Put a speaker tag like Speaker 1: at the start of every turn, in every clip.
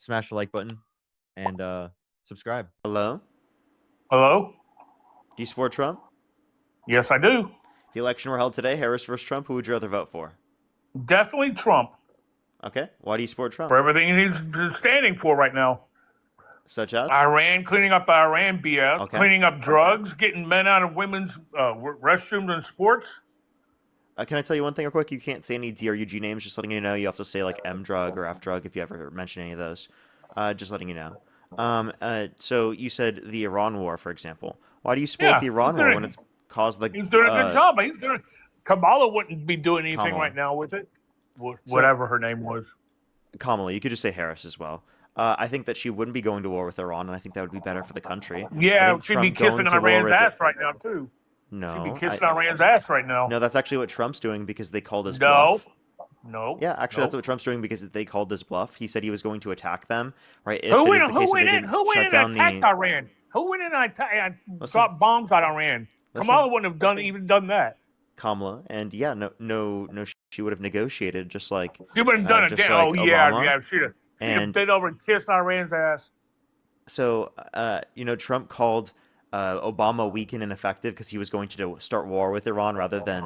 Speaker 1: smash the like button, and subscribe. Hello?
Speaker 2: Hello?
Speaker 1: Do you support Trump?
Speaker 2: Yes, I do.
Speaker 1: If the election were held today, Harris versus Trump, who would you rather vote for?
Speaker 2: Definitely Trump.
Speaker 1: Okay. Why do you support Trump?
Speaker 2: For everything he's standing for right now.
Speaker 1: Such as?
Speaker 2: Iran, cleaning up Iran BS,
Speaker 1: Okay.
Speaker 2: cleaning up drugs, getting men out of women's restrooms and sports.
Speaker 1: Can I tell you one thing real quick? You can't say any DRUG names, just letting you know. You have to say like M drug or F drug if you ever mention any of those. Just letting you know. So you said the Iran war, for example. Why do you support the Iran war when it's caused the...
Speaker 2: He's doing a good job. Kamala wouldn't be doing anything right now with it. Whatever her name was.
Speaker 1: Kamala, you could just say Harris as well. I think that she wouldn't be going to war with Iran, and I think that would be better for the country.
Speaker 2: Yeah, she'd be kissing Iran's ass right now, too.
Speaker 1: No.
Speaker 2: She'd be kissing Iran's ass right now.
Speaker 1: No, that's actually what Trump's doing because they called this bluff.
Speaker 2: No.
Speaker 1: Yeah, actually, that's what Trump's doing because they called this bluff. He said he was going to attack them, right?
Speaker 2: Who went in and attacked Iran? Who went in and dropped bombs on Iran? Kamala wouldn't have even done that.
Speaker 1: Kamala, and yeah, no, she would have negotiated just like
Speaker 2: she would have done it.
Speaker 1: Like
Speaker 2: yeah, she'd have been over and kissed Iran's ass.
Speaker 1: So, Trump called Obama weak and ineffective because he was going to start war with Iran rather than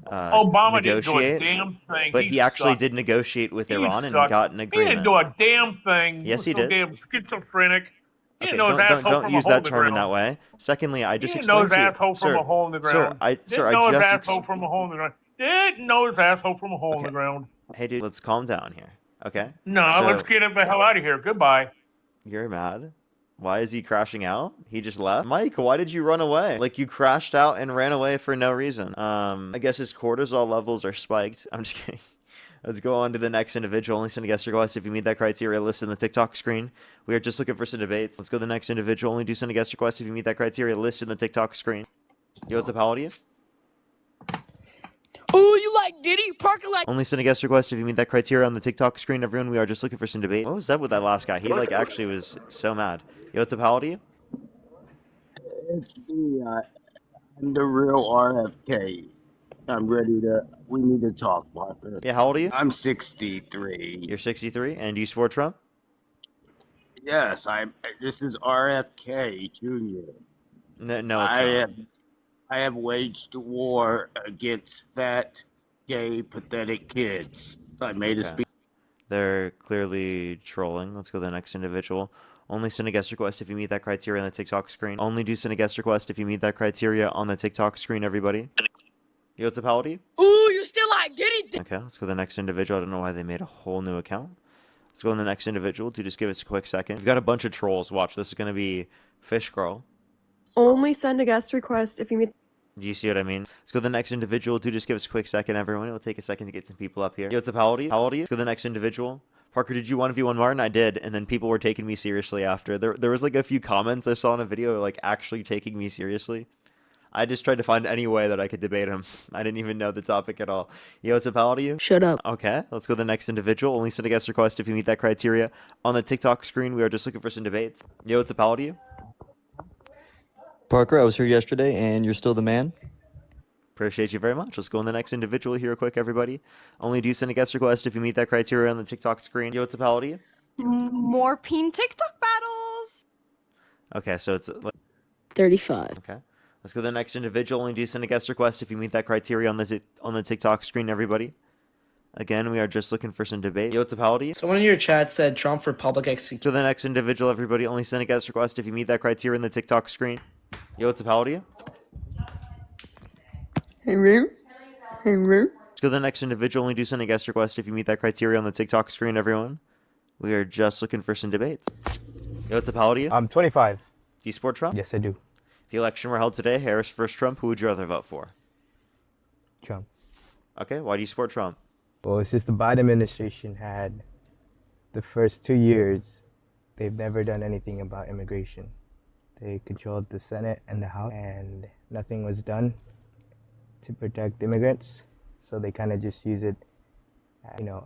Speaker 2: Obama
Speaker 1: negotiate.
Speaker 2: Didn't do a damn thing.
Speaker 1: But he actually did negotiate with Iran and got an agreement.
Speaker 2: He didn't do a damn thing.
Speaker 1: Yes, he did.
Speaker 2: Damn schizophrenic.
Speaker 1: Okay, don't use that term in that way. Secondly, I just explained to you.
Speaker 2: Didn't know his asshole from a hole in the ground. Didn't know his asshole from a hole in the ground. Didn't know his asshole from a hole in the ground.
Speaker 1: Hey, dude, let's calm down here, okay?
Speaker 2: No, let's get the hell out of here. Goodbye.
Speaker 1: You're mad? Why is he crashing out? He just left? Mike, why did you run away? Like, you crashed out and ran away for no reason. I guess his cortisol levels are spiked. I'm just kidding. Let's go on to the next individual. Only send a guest request if you meet that criteria. List in the TikTok screen. We are just looking for some debates. Let's go to the next individual. Only do send a guest request if you meet that criteria. List in the TikTok screen. Yo, what's up? How old are you?
Speaker 3: Oh, you like Diddy? Parker like...
Speaker 1: Only send a guest request if you meet that criteria on the TikTok screen. Everyone, we are just looking for some debate. What was up with that last guy? He, like, actually was so mad. Yo, what's up? How old are you?
Speaker 4: It's me. I'm the real RFK. I'm ready to... We need to talk, Parker.
Speaker 1: Yeah, how old are you?
Speaker 4: I'm 63.
Speaker 1: You're 63? And do you support Trump?
Speaker 4: Yes, this is RFK Jr.
Speaker 1: No, it's not.
Speaker 4: I have waged war against fat, gay, pathetic kids. I made a speech.
Speaker 1: They're clearly trolling. Let's go to the next individual. Only send a guest request if you meet that criteria on the TikTok screen. Only do send a guest request if you meet that criteria on the TikTok screen, everybody. Yo, what's up? How old are you?
Speaker 3: Ooh, you still like Diddy?
Speaker 1: Okay, let's go to the next individual. I don't know why they made a whole new account. Let's go to the next individual. Just give us a quick second. We've got a bunch of trolls. Watch, this is going to be Fish Girl.
Speaker 5: Only send a guest request if you meet...
Speaker 1: Do you see what I mean? Let's go to the next individual. Just give us a quick second, everyone. It'll take a second to get some people up here. Yo, what's up? How old are you? How old are you? Let's go to the next individual. Parker, did you 1v1 Martin? I did, and then people were taking me seriously after. There was like a few comments I saw in a video like actually taking me seriously. I just tried to find any way that I could debate him. I didn't even know the topic at all. Yo, what's up? How old are you?
Speaker 5: Shut up.
Speaker 1: Okay, let's go to the next individual. Only send a guest request if you meet that criteria. On the TikTok screen, we are just looking for some debates. Yo, what's up? How old are you?
Speaker 6: Parker, I was here yesterday, and you're still the man.
Speaker 1: Appreciate you very much. Let's go on the next individual here real quick, everybody. Only do send a guest request if you meet that criteria on the TikTok screen. Yo, what's up? How old are you?
Speaker 7: More peen TikTok battles.
Speaker 1: Okay, so it's...
Speaker 5: 35.
Speaker 1: Okay. Let's go to the next individual. Only do send a guest request if you meet that criteria on the TikTok screen, everybody. Again, we are just looking for some debate. Yo, what's up? How old are you?
Speaker 8: Someone in your chat said Trump for public execution.
Speaker 1: To the next individual, everybody. Only send a guest request if you meet that criteria in the TikTok screen. Yo, what's up? How old are you?
Speaker 5: Hey, Roo. Hey, Roo.
Speaker 1: Let's go to the next individual. Only do send a guest request if you meet that criteria on the TikTok screen, everyone. We are just looking for some debates. Yo, what's up? How old are you?
Speaker 9: I'm 25.
Speaker 1: Do you support Trump?
Speaker 9: Yes, I do.
Speaker 1: If the election were held today, Harris versus Trump, who would you rather vote for?
Speaker 9: Trump.
Speaker 1: Okay, why do you support Trump?
Speaker 9: Well, it's just the Biden administration had the first 2 years, they've never done anything about immigration. They controlled the Senate and the House, and nothing was done to protect immigrants. So they kind of just use it,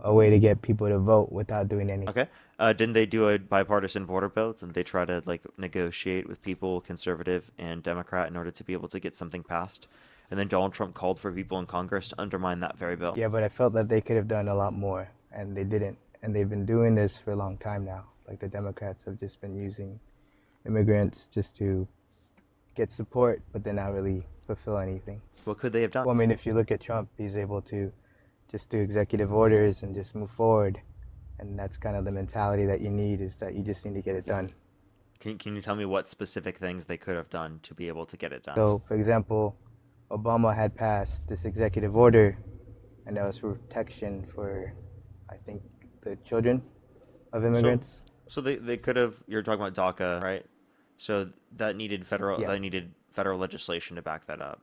Speaker 9: a way to get people to vote without doing anything.
Speaker 1: Okay. Didn't they do a bipartisan border bill? Didn't they try to negotiate with people, conservative and Democrat, in order to be able to get something passed? And then Donald Trump called for people in Congress to undermine that very bill.
Speaker 9: Yeah, but I felt that they could have done a lot more, and they didn't. And they've been doing this for a long time now. like the Democrats have just been using immigrants just to get support, but then not really fulfill anything.
Speaker 1: What could they have done?
Speaker 9: Well, I mean, if you look at Trump, he's able to just do executive orders and just move forward. And that's kind of the mentality that you need, is that you just need to get it done.
Speaker 1: Can you tell me what specific things they could have done to be able to get it done?
Speaker 9: So, for example, Obama had passed this executive order, and that was for protection for, I think, the children of immigrants.
Speaker 1: So they could have. You're talking about DACA, right? So that needed federal legislation to back that up.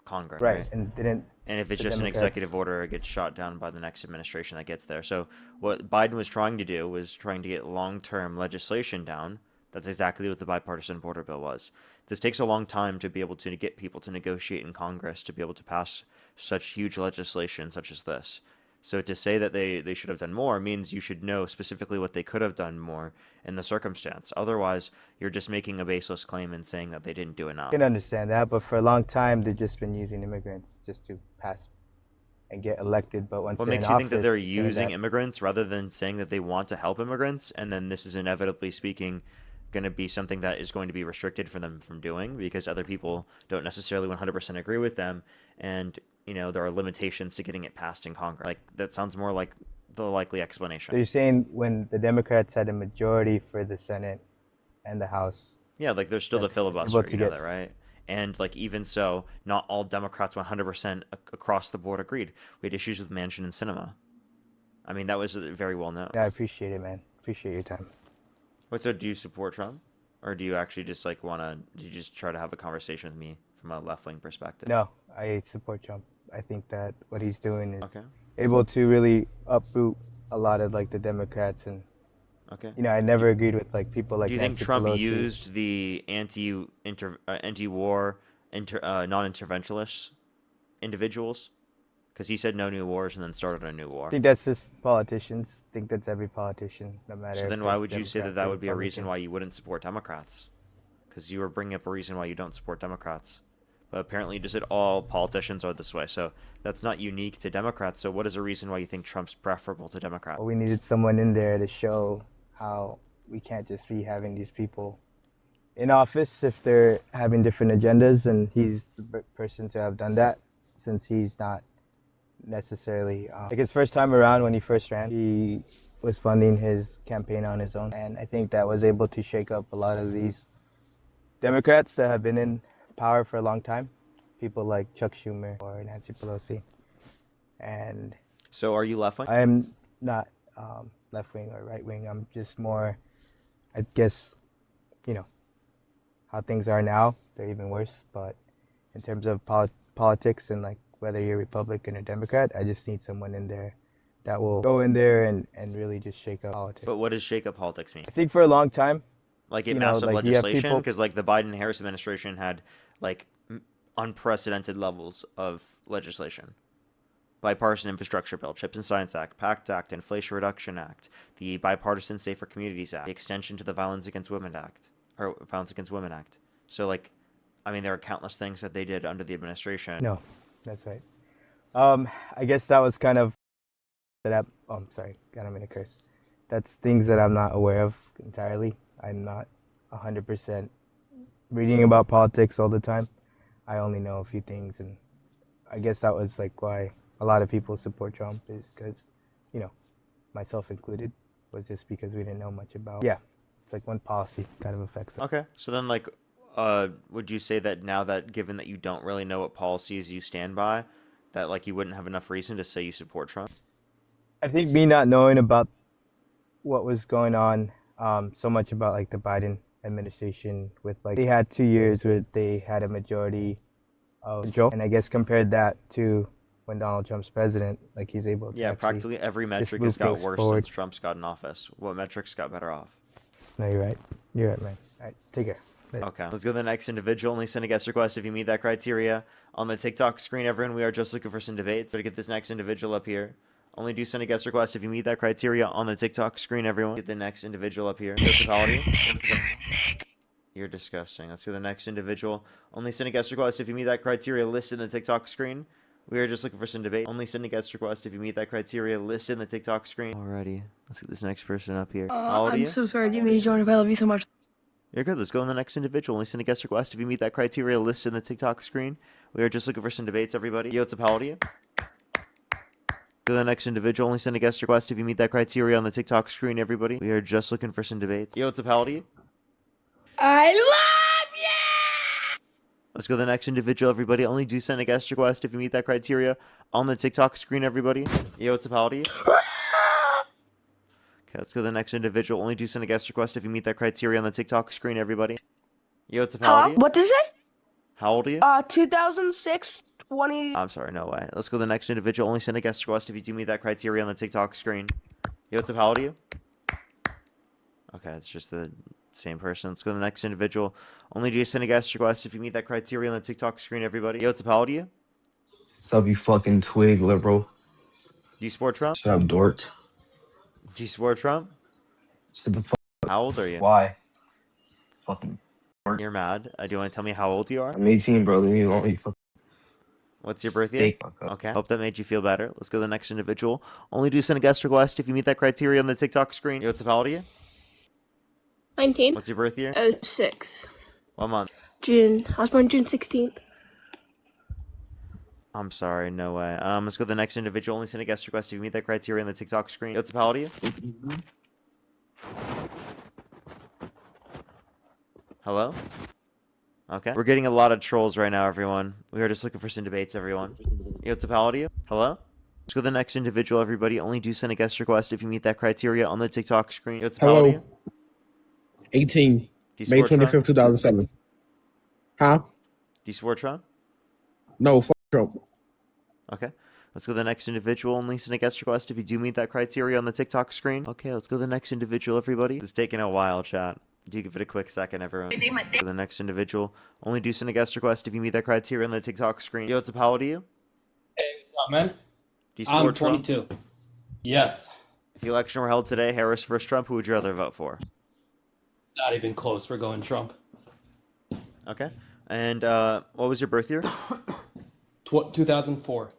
Speaker 1: Congress,
Speaker 9: right? And didn't.
Speaker 1: And if it's just an executive order, it gets shot down by the next administration that gets there. So what Biden was trying to do was trying to get long-term legislation down. That's exactly what the bipartisan border bill was. This takes a long time to be able to get people to negotiate in Congress to be able to pass such huge legislation such as this. So to say that they should have done more means you should know specifically what they could have done more in the circumstance. Otherwise, you're just making a baseless claim and saying that they didn't do enough.
Speaker 9: I can understand that, but for a long time, they've just been using immigrants just to pass and get elected. But once
Speaker 1: what makes you think that they're using immigrants rather than saying that they want to help immigrants, and then this is inevitably speaking going to be something that is going to be restricted for them from doing because other people don't necessarily 100% agree with them, and there are limitations to getting it passed in Congress. Like, that sounds more like the likely explanation.
Speaker 9: So you're saying when the Democrats had a majority for the Senate and the House?
Speaker 1: Yeah, like there's still the filibuster, you know that, right? And like even so, not all Democrats 100% across the board agreed. We had issues with Manchin and Sinema. I mean, that was very well known.
Speaker 9: Yeah, I appreciate it, man. Appreciate your time.
Speaker 1: So do you support Trump? Or do you actually just like do you just try to have a conversation with me from a left-wing perspective?
Speaker 9: No, I support Trump. I think that what he's doing is able to really uproot a lot of like the Democrats, and I never agreed with like people like.
Speaker 1: Do you think Trump used the anti-war non-interventionist individuals? Because he said no new wars and then started a new war.
Speaker 9: I think that's just politicians. I think that's every politician, no matter.
Speaker 1: So then why would you say that would be a reason why you wouldn't support Democrats? Because you were bringing up a reason why you don't support Democrats. But apparently you just said all politicians are this way. So that's not unique to Democrats. So what is a reason why you think Trump's preferable to Democrats?
Speaker 9: Well, we needed someone in there to show how we can't just be having these people in office if they're having different agendas, and he's the person to have done that, since he's not necessarily like his first time around. When he first ran, he was funding his campaign on his own, and I think that was able to shake up a lot of these Democrats that have been in power for a long time, people like Chuck Schumer or Nancy Pelosi. And
Speaker 1: so are you left-wing?
Speaker 9: I am not left-wing or right-wing. I'm just more, I guess, how things are now, they're even worse. But in terms of politics and like whether you're Republican or Democrat, I just need someone in there that will go in there and really just shake up politics.
Speaker 1: But what does shake up politics mean?
Speaker 9: I think for a long time,
Speaker 1: like massive legislation, because like the Biden-Harris administration had like unprecedented levels of legislation. Bipartisan Infrastructure Bill, CHIPS and Science Act, PACT Act, Inflation Reduction Act, the Bipartisan Safer Communities Act, the extension to the Violence Against Women Act. So like, I mean, there are countless things that they did under the administration.
Speaker 9: No, that's right. I guess that was kind of I'm sorry, God, I'm gonna curse. That's things that I'm not aware of entirely. I'm not 100% reading about politics all the time. I only know a few things, and I guess that was like why a lot of people support Trump, is because, myself included, was just because we didn't know much about. Yeah, it's like one policy kind of affects it.
Speaker 1: Okay, so then like, would you say that now that given that you don't really know what policies you stand by, that like you wouldn't have enough reason to say you support Trump?
Speaker 9: I think me not knowing about what was going on so much about like the Biden administration, with like they had 2 years where they had a majority of control, and I guess compared that to when Donald Trump's president, like he's able to
Speaker 1: practically every metric has got worse since Trump's got in office. What metrics got better off?
Speaker 9: No, you're right, man. All right, take care.
Speaker 1: Okay, let's go to the next individual. Only send a guest request if you meet that criteria. On the TikTok screen, everyone, we are just looking for some debates. So to get this next individual up here, only do send a guest request if you meet that criteria on the TikTok screen, everyone. Get the next individual up here. You're disgusting. Let's go to the next individual. Only send a guest request if you meet that criteria listed in the TikTok screen. We are just looking for some debate. Only send a guest request if you meet that criteria listed in the TikTok screen. Alrighty. Let's get this next person up here. How old are
Speaker 3: I'm
Speaker 1: you?
Speaker 3: so sorry. I didn't mean to join. If I love you so much.
Speaker 1: You're good. Let's go on the next individual. Only send a guest request if you meet that criteria listed in the TikTok screen. We are just looking for some debates, everybody. Yo, what's up? How old are you? To the next individual. Only send a guest request if you meet that criteria on the TikTok screen, everybody. We are just looking for some debates. Yo, what's up? How old are you?
Speaker 3: I love you.
Speaker 1: Let's go to the next individual, everybody. Only do send a guest request if you meet that criteria on the TikTok screen, everybody. Yo, what's up? How old are you? Okay, let's go to the next individual. Only do send a guest request if you meet that criteria on the TikTok screen, everybody. Yo, what's up? How old are you?
Speaker 3: What did you say?
Speaker 1: How old are you?
Speaker 3: 2006, 20.
Speaker 1: I'm sorry, no way. Let's go to the next individual. Only send a guest request if you do meet that criteria on the TikTok screen. Yo, what's up? How old are you? Okay, it's just the same person. Let's go to the next individual. Only do you send a guest request if you meet that criteria on the TikTok screen, everybody. Yo, what's up? How old are you?
Speaker 10: What's up, you fucking twig, liberal?
Speaker 1: Do you support Trump?
Speaker 10: Shut up, dork.
Speaker 1: Do you support Trump?
Speaker 10: Shut the fuck up.
Speaker 1: How old are you?
Speaker 10: Why? Fucking dork.
Speaker 1: You're mad. Do you want to tell me how old you are?
Speaker 10: I'm 18, bro. Leave me alone, you fucking
Speaker 1: What's your birthday?
Speaker 10: steak fuck up.
Speaker 1: Okay. Hope that made you feel better. Let's go to the next individual. Only do send a guest request if you meet that criteria on the TikTok screen. Yo, what's up? How old are you?
Speaker 3: 19.
Speaker 1: What's your birth year?
Speaker 3: 06.
Speaker 1: What month?
Speaker 3: June. I was born June 16th.
Speaker 1: I'm sorry, no way. Let's go to the next individual. Only send a guest request if you meet that criteria on the TikTok screen. Yo, what's up? How old are you? Hello? Okay. We're getting a lot of trolls right now, everyone. We are just looking for some debates, everyone. Yo, what's up? How old are you? Hello? Let's go to the next individual, everybody. Only do send a guest request if you meet that criteria on the TikTok screen. Yo, what's up? How old are you?
Speaker 11: 18,
Speaker 1: Do you
Speaker 11: May
Speaker 1: support
Speaker 11: 25th,
Speaker 1: Trump?
Speaker 11: 2007. Huh?
Speaker 1: Do you support Trump?
Speaker 11: No, fuck Trump.
Speaker 1: Okay. Let's go to the next individual. Only send a guest request if you do meet that criteria on the TikTok screen. Okay, let's go to the next individual, everybody. It's taking a while, chat. Do give it a quick second, everyone. For the next individual. Only do send a guest request if you meet that criteria on the TikTok screen. Yo, what's up? How old are you?
Speaker 12: Hey, what's up, man?
Speaker 1: Do you support
Speaker 12: I'm 22.
Speaker 1: Trump?
Speaker 12: Yes.
Speaker 1: If the election were held today, Harris versus Trump, who would you rather vote for?
Speaker 12: Not even close. We're going Trump.
Speaker 1: Okay. And what was your birth year?
Speaker 12: 2004.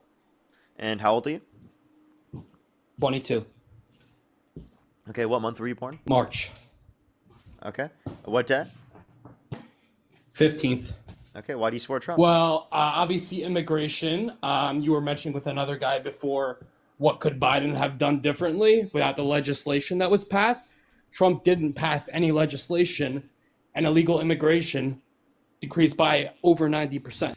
Speaker 1: And how old are you?
Speaker 12: 22.
Speaker 1: Okay, what month were you born?
Speaker 12: March.
Speaker 1: Okay. What day?
Speaker 12: 15th.
Speaker 1: Okay, why do you support Trump?
Speaker 12: Well, obviously immigration. You were mentioning with another guy before, what could Biden have done differently without the legislation that was passed? Trump didn't pass any legislation, and illegal immigration decreased by over 90%.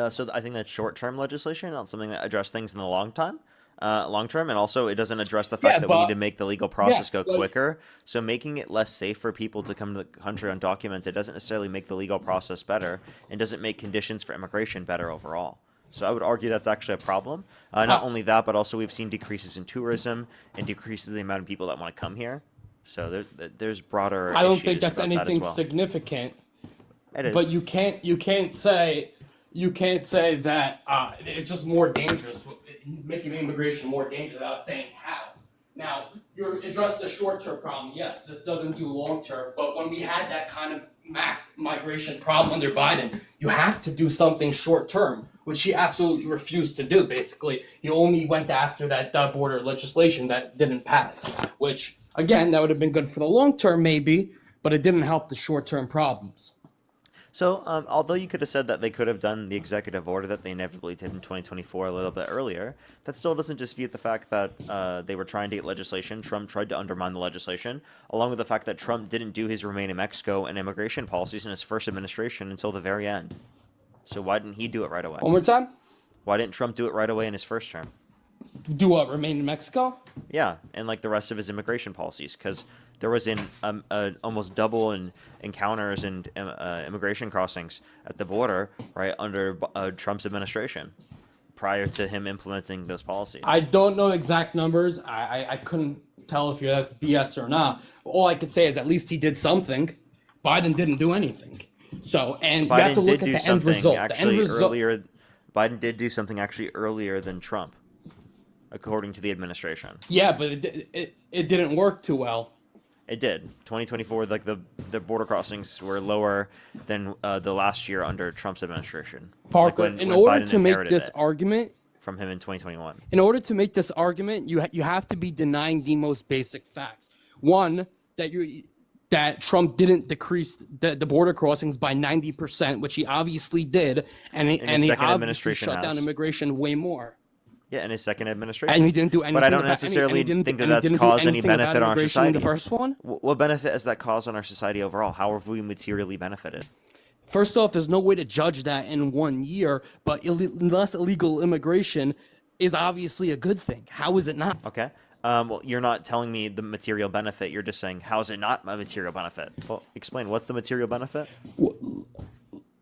Speaker 1: So I think that's short-term legislation, not something that address things in the long term, and also it doesn't address the fact that we need to make the legal process go quicker. So making it less safe for people to come to the country undocumented doesn't necessarily make the legal process better, and doesn't make conditions for immigration better overall. So I would argue that's actually a problem. Not only that, but also we've seen decreases in tourism and decreases in the amount of people that want to come here. So there's broader.
Speaker 12: I don't think that's
Speaker 1: about that as
Speaker 12: anything
Speaker 1: well.
Speaker 12: significant.
Speaker 1: It is.
Speaker 12: But you can't say that it's just more dangerous. He's making immigration more dangerous without saying how. Now, you're addressing the short-term problem. Yes, this doesn't do long-term, but when we had that kind of mass migration problem under Biden, you have to do something short-term, which he absolutely refused to do, basically. He only went after that border legislation that didn't pass, which, again, that would have been good for the long-term maybe, but it didn't help the short-term problems.
Speaker 1: So, although you could have said that they could have done the executive order that they inevitably did in 2024 a little bit earlier, that still doesn't dispute the fact that they were trying to get legislation. Trump tried to undermine the legislation, along with the fact that Trump didn't do his Remain in Mexico and immigration policies in his first administration until the very end. So why didn't he do it right away?
Speaker 12: One more time?
Speaker 1: Why didn't Trump do it right away in his first term?
Speaker 12: Do what, remain in Mexico?
Speaker 1: Yeah, and like the rest of his immigration policies, because there was almost double in encounters and immigration crossings at the border, right, under Trump's administration, prior to him implementing those policies.
Speaker 12: I don't know exact numbers. I couldn't tell if that's BS or not. All I could say is at least he did something. Biden didn't do anything. So, and
Speaker 1: Biden
Speaker 12: you have to look
Speaker 1: did
Speaker 12: at
Speaker 1: do
Speaker 12: the end result.
Speaker 1: Actually, earlier, Biden did do something actually earlier than Trump, according to the administration.
Speaker 12: Yeah, but it didn't work too well.
Speaker 1: It did. 2024, like the border crossings were lower than the last year under Trump's administration.
Speaker 12: Parker,
Speaker 1: like
Speaker 12: in
Speaker 1: when
Speaker 12: order
Speaker 1: Biden
Speaker 12: to make
Speaker 1: inherited
Speaker 12: this
Speaker 1: it
Speaker 12: argument,
Speaker 1: from him in 2021.
Speaker 12: in order to make this argument, you have to be denying the most basic facts. One, that Trump didn't decrease the border crossings by 90%, which he obviously did, and he obviously shut down immigration way more.
Speaker 1: Yeah, in his second administration.
Speaker 12: And he didn't do anything.
Speaker 1: But I don't necessarily think that that's caused any benefit on our society.
Speaker 12: In the first one?
Speaker 1: What benefit has that caused on our society overall? How have we materially benefited?
Speaker 12: First off, there's no way to judge that in 1 year, but less illegal immigration is obviously a good thing. How is it not?
Speaker 1: Okay. Well, you're not telling me the material benefit. You're just saying, how is it not a material benefit? Well, explain. What's the material benefit?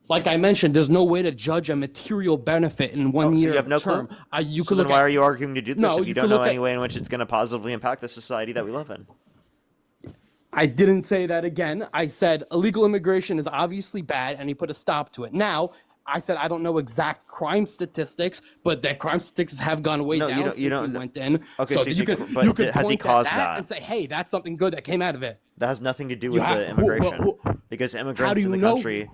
Speaker 12: Like I mentioned, there's no way to judge a material benefit in 1 year
Speaker 1: so you have no
Speaker 12: term.
Speaker 1: Clue?
Speaker 12: You
Speaker 1: so
Speaker 12: could
Speaker 1: then
Speaker 12: look
Speaker 1: why
Speaker 12: at,
Speaker 1: are you arguing to do this
Speaker 12: no,
Speaker 1: if you don't know any way in which it's going to positively impact the society that we live in?
Speaker 12: I didn't say that again. I said illegal immigration is obviously bad, and he put a stop to it. Now, I said I don't know exact crime statistics, but that crime statistics have gone way down since he went in.
Speaker 1: Okay,
Speaker 12: so
Speaker 1: so
Speaker 12: you could
Speaker 1: has he
Speaker 12: point
Speaker 1: caused
Speaker 12: at
Speaker 1: that
Speaker 12: and say, hey, that's something good that came out of it.
Speaker 1: That has nothing to do with the immigration. Because immigrants in the country...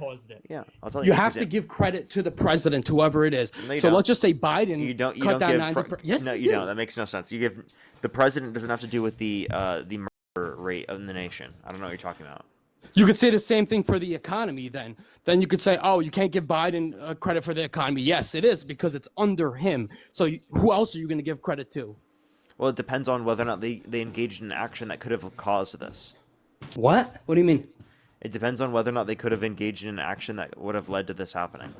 Speaker 1: Yeah, I'll tell you.
Speaker 12: You have to give credit to the president, whoever it is.
Speaker 1: No,
Speaker 12: so let's just say Biden cut down 90%.
Speaker 1: Yes, no, you don't. That makes no sense. You give the president doesn't have to do with the murder rate of the nation. I don't know what you're talking about.
Speaker 12: You could say the same thing for the economy then. Then you could say, oh, you can't give Biden credit for the economy. Yes, it is because it's under him. So who else are you going to give credit to?
Speaker 1: Well, it depends on whether or not they engaged in action that could have caused this.
Speaker 12: What? What do you mean?
Speaker 1: It depends on whether or not they could have engaged in an action that would have led to this happening.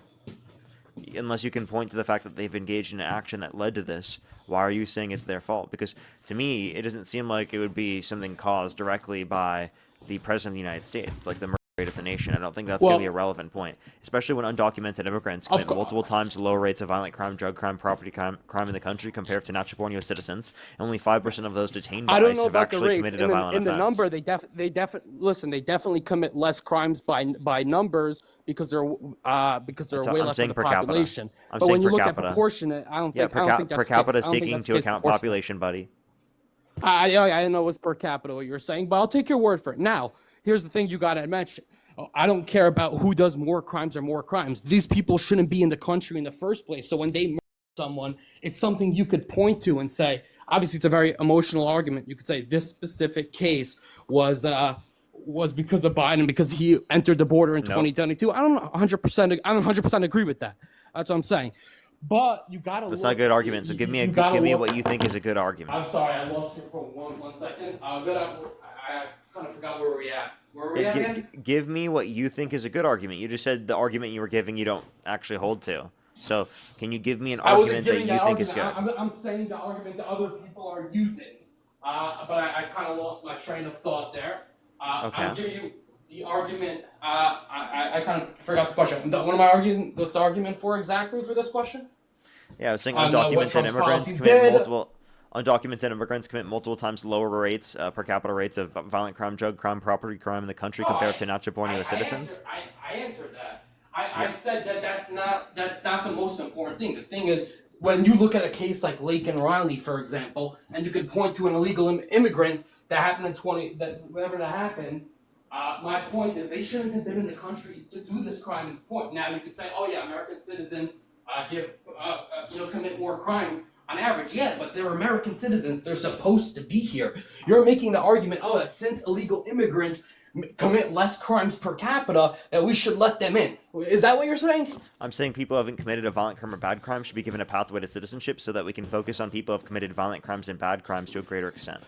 Speaker 1: Unless you can point to the fact that they've engaged in an action that led to this, why are you saying it's their fault? Because to me, it doesn't seem like it would be something caused directly by the president of the United States, like the murder rate of the nation. I don't think that's going to be a relevant point, especially when undocumented immigrants commit multiple times lower rates of violent crime, drug crime, property crime in the country compared to Nacho Borneo citizens. Only 5% of those detained by ICE have actually committed a violent offense.
Speaker 12: In the number, they definitely commit less crimes by numbers because they're way less of the population. But when you look at proportionate, I don't think that's
Speaker 1: per capita is taking into account population, buddy.
Speaker 12: I know it's per capita what you're saying, but I'll take your word for it. Now, here's the thing you got to mention. I don't care about who does more crimes or more crimes. These people shouldn't be in the country in the first place. So when they murder someone, it's something you could point to and say, obviously it's a very emotional argument. You could say this specific case was because of Biden, because he entered the border in 2022. I don't 100% agree with that. That's what I'm saying. But you gotta.
Speaker 1: That's not a good argument. So give me what you think is a good argument.
Speaker 12: I'm sorry, I lost you for one second. I kind of forgot where we're at. Where are we at again?
Speaker 1: Give me what you think is a good argument. You just said the argument you were giving you don't actually hold to. So can you give me an argument that you think is good?
Speaker 12: I'm saying the argument that other people are using, but I kind of lost my train of thought there.
Speaker 1: Okay.
Speaker 12: I'm giving you the argument. I kind of forgot the question. What am I arguing? What's the argument for exactly for this question?
Speaker 1: Yeah, I was saying undocumented immigrants commit multiple times lower rates, per capita rates of violent crime, drug crime, property crime in the country compared to Nacho Borneo citizens.
Speaker 12: I answered that. I said that that's not the most important thing. The thing is, when you look at a case like Lake and Riley, for example, and you could point to an illegal immigrant that happened in whenever that happened. My point is they shouldn't have been in the country to do this crime. Point. Now you could say, oh yeah, American citizens commit more crimes on average. Yeah, but they're American citizens. They're supposed to be here. You're making the argument, that since illegal immigrants commit less crimes per capita, that we should let them in. Is that what you're saying?
Speaker 1: I'm saying people who haven't committed a violent crime or bad crime should be given a pathway to citizenship so that we can focus on people who have committed violent crimes and bad crimes to a greater extent.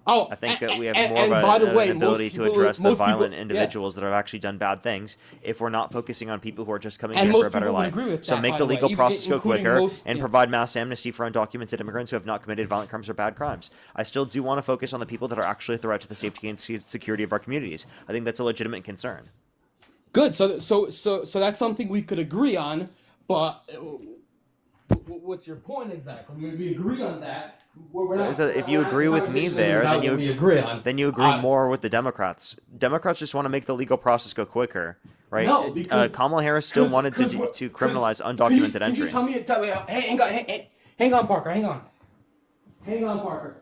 Speaker 1: I think that we have more of an ability to address the violent individuals that have actually done bad things if we're not focusing on people who are just coming here for a better life. So make the legal process go quicker and provide mass amnesty for undocumented immigrants who have not committed violent crimes or bad crimes. I still do want to focus on the people that are actually a threat to the safety and security of our communities. I think that's a legitimate concern.
Speaker 12: Good. So that's something we could agree on, but what's your point exactly? We agree on that.
Speaker 1: If you agree with me there, then you agree more with the Democrats. Democrats just want to make the legal process go quicker, right?
Speaker 12: No, because
Speaker 1: Kamala Harris still wanted to criminalize undocumented entry.
Speaker 12: Can you tell me? Hang on, Parker. Hang on, Parker.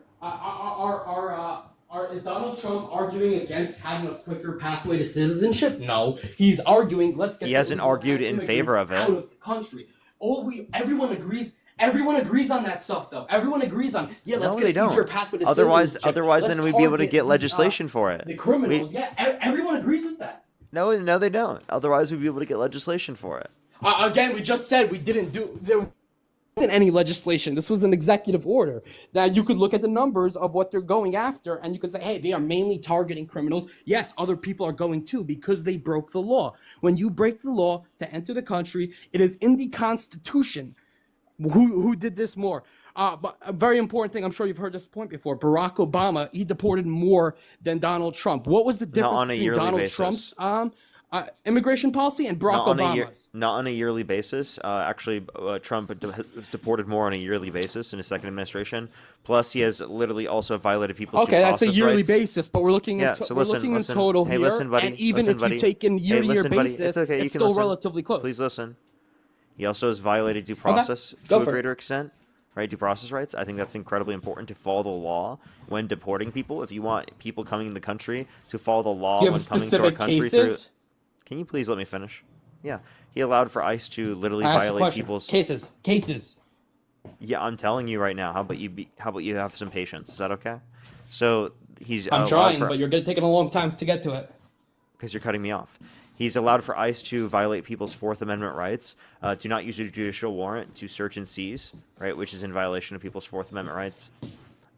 Speaker 12: Is Donald Trump arguing against having a quicker pathway to citizenship? No, he's arguing let's get.
Speaker 1: He hasn't argued in favor of
Speaker 12: out
Speaker 1: it.
Speaker 12: of the country. Everyone agrees. Everyone agrees on that stuff, though. Everyone agrees on let's get an easier pathway to citizenship.
Speaker 1: Otherwise, then we'd be able to get legislation for it.
Speaker 12: The criminals, everyone agrees with that.
Speaker 1: No, they don't. Otherwise, we'd be able to get legislation for it.
Speaker 12: Again, we just said we didn't do. There wasn't any legislation. This was an executive order. Now you could look at the numbers of what they're going after, and you could say, hey, they are mainly targeting criminals. Yes, other people are going too because they broke the law. When you break the law to enter the country, it is in the Constitution. Who did this more? But a very important thing, I'm sure you've heard this point before. Barack Obama, he deported more than Donald Trump. What was the difference between Donald Trump's immigration policy and Barack Obama's?
Speaker 1: Not on a yearly basis. Actually, Trump has deported more on a yearly basis in his second administration. Plus, he has literally also violated people's due process
Speaker 12: that's a yearly
Speaker 1: rights.
Speaker 12: Basis, but we're looking in total
Speaker 1: hey,
Speaker 12: here.
Speaker 1: Listen, buddy.
Speaker 12: And even
Speaker 1: listen,
Speaker 12: if
Speaker 1: buddy.
Speaker 12: you take in year-to-year basis,
Speaker 1: it's okay.
Speaker 12: it's still relatively close.
Speaker 1: Please listen. He also has violated due process to a greater extent. Right, due process rights. I think that's incredibly important to follow the law when deporting people. If you want people coming in the country to follow the law when coming to our country Can you please let me finish? Yeah, he allowed for ICE to literally violate people's
Speaker 12: cases.
Speaker 1: Yeah, I'm telling you right now. How about you have some patience? Is that okay? So he's.
Speaker 12: I'm trying, but you're taking a long time to get to it.
Speaker 1: Because you're cutting me off. He's allowed for ICE to violate people's Fourth Amendment rights, to not use a judicial warrant to search and seize, right, which is in violation of people's Fourth Amendment rights.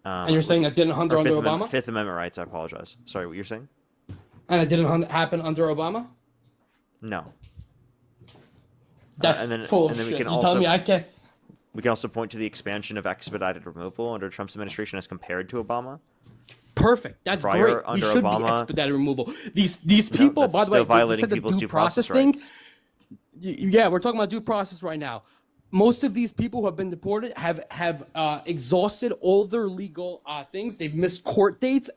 Speaker 12: And you're saying that didn't under Obama?
Speaker 1: Fifth Amendment rights, I apologize. Sorry, what you're saying?
Speaker 12: And it didn't happen under Obama?
Speaker 1: No.
Speaker 12: That's full of shit. You tell me I can't...
Speaker 1: We can also point to the expansion of expedited removal under Trump's administration as compared to Obama.
Speaker 12: Perfect. That's great. We should be expedited removal. These people, by the way,
Speaker 1: violating people's due process rights.
Speaker 12: Yeah, we're talking about due process right now. Most of these people who have been deported have exhausted all their legal things. They've missed court dates.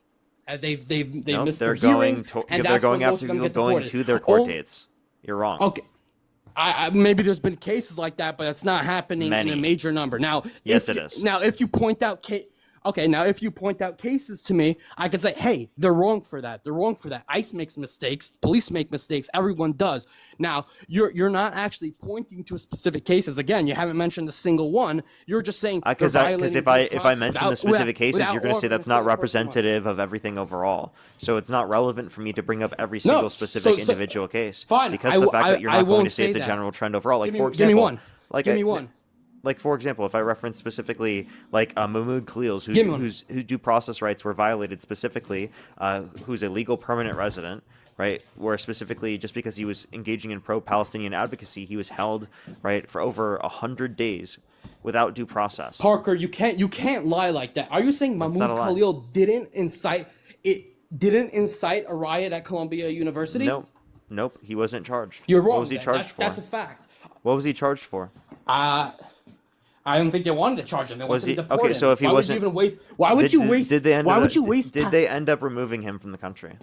Speaker 12: They've missed their hearings.
Speaker 1: They're going after people going to their court dates. You're wrong.
Speaker 12: Okay. Maybe there's been cases like that, but it's not happening in a major number. Now,
Speaker 1: yes, it is.
Speaker 12: Now, if you point out cases to me, I could say, hey, they're wrong for that. They're wrong for that. ICE makes mistakes. Police make mistakes. Everyone does. Now, you're not actually pointing to specific cases. Again, you haven't mentioned a single one. You're just saying
Speaker 1: because if I mention the specific cases, you're going to say that's not representative of everything overall. So it's not relevant for me to bring up every single specific individual case.
Speaker 12: Fine.
Speaker 1: Because the fact that you're not going to say it's a general trend overall. Like for example,
Speaker 12: give me one.
Speaker 1: Like, for example, if I reference specifically, like, Mahmoud Khalil's, whose due process rights were violated specifically, who's a legal permanent resident, right, where specifically just because he was engaging in pro-Palestinian advocacy, he was held, right, for over 100 days without due process.
Speaker 12: Parker, you can't lie like that. Are you saying Mahmoud Khalil didn't incite a riot at Columbia University?
Speaker 1: Nope, he wasn't charged.
Speaker 12: You're wrong.
Speaker 1: What was he charged for?
Speaker 12: That's a fact.
Speaker 1: What was he charged for?
Speaker 12: I don't think they wanted to charge him. They wanted to deport him.
Speaker 1: Okay, so if he wasn't,
Speaker 12: why would you waste?
Speaker 1: Did they end up removing him from the country?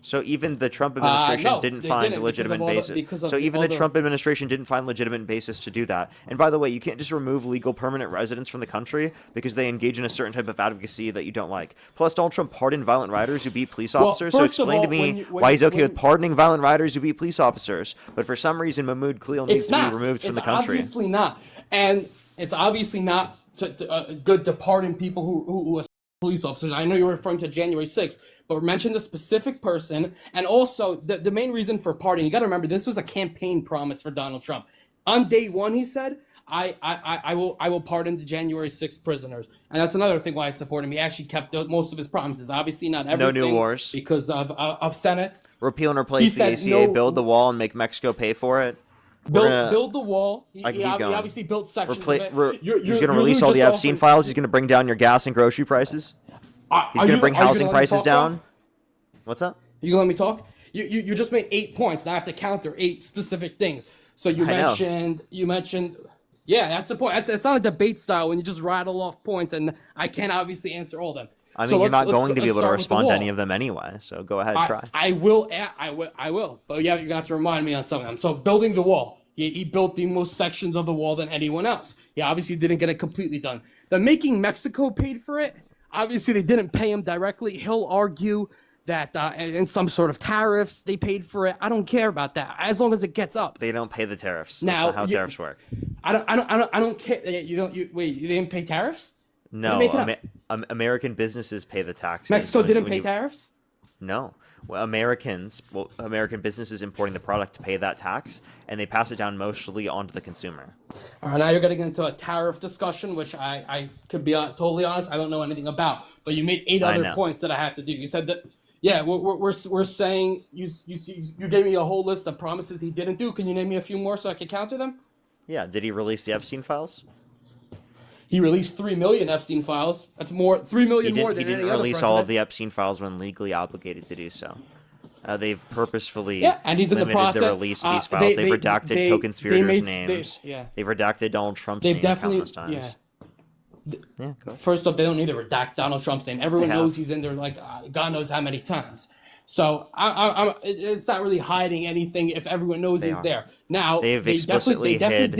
Speaker 1: So even the Trump administration didn't find a legitimate basis. So even the Trump administration didn't find legitimate basis to do that. And by the way, you can't just remove legal permanent residents from the country because they engage in a certain type of advocacy that you don't like. Plus, Donald Trump pardoned violent rioters who beat police officers. So explain to me why he's okay with pardoning violent rioters who beat police officers, but for some reason Mahmoud Khalil needs to be removed from the country.
Speaker 12: It's obviously not, and it's obviously not good to pardon people who are police officers. I know you're referring to January 6th, but mention the specific person. And also, the main reason for pardoning, you got to remember, this was a campaign promise for Donald Trump. On day one, he said, I will pardon the January 6th prisoners. And that's another thing why I support him. He actually kept most of his promises. Obviously not everything.
Speaker 1: No new wars.
Speaker 12: Because of Senate.
Speaker 1: Repeal and replace the ACA, build the wall, and make Mexico pay for it.
Speaker 12: Build the wall. He obviously built sections of it.
Speaker 1: He's going to release all the Epstein files. He's going to bring down your gas and grocery prices. He's going to bring housing prices down. What's up?
Speaker 12: You gonna let me talk? You just made 8 points. Now I have to counter 8 specific things. So you mentioned. Yeah, that's the point. It's not a debate style when you just rattle off points, and I can't obviously answer all of them.
Speaker 1: I mean, you're not going to be able to respond to any of them anyway, so go ahead, try.
Speaker 12: I will. But yeah, you're going to have to remind me on some of them. So building the wall. He built the most sections of the wall than anyone else. He obviously didn't get it completely done. The making Mexico paid for it, obviously they didn't pay him directly. He'll argue that in some sort of tariffs they paid for it. I don't care about that as long as it gets up.
Speaker 1: They don't pay the tariffs.
Speaker 12: Now,
Speaker 1: That's not how tariffs work.
Speaker 12: I don't care. Wait, you didn't pay tariffs?
Speaker 1: No, American businesses pay the taxes.
Speaker 12: Mexico didn't pay tariffs?
Speaker 1: No. Well, American businesses importing the product pay that tax, and they pass it down mostly onto the consumer.
Speaker 12: All right, now you're getting into a tariff discussion, which I could be totally honest, I don't know anything about. But you made 8 other points that I have to do. You said that, yeah, we're saying you gave me a whole list of promises he didn't do. Can you name me a few more so I can counter them?
Speaker 1: Yeah, did he release the Epstein files?
Speaker 12: He released 3 million Epstein files. That's 3 million more than any other president. He didn't
Speaker 1: release all of the Epstein files when legally obligated to do so. They've purposefully
Speaker 12: and he's in the process.
Speaker 1: The release of these files. They've redacted co-conspirators' names. They've redacted Donald Trump's name countless times. Yeah,
Speaker 12: First off, they don't need to redact Donald Trump's name. Everyone knows he's in there, like God knows how many times. So it's not really hiding anything if everyone knows he's there. Now
Speaker 1: they've explicitly hid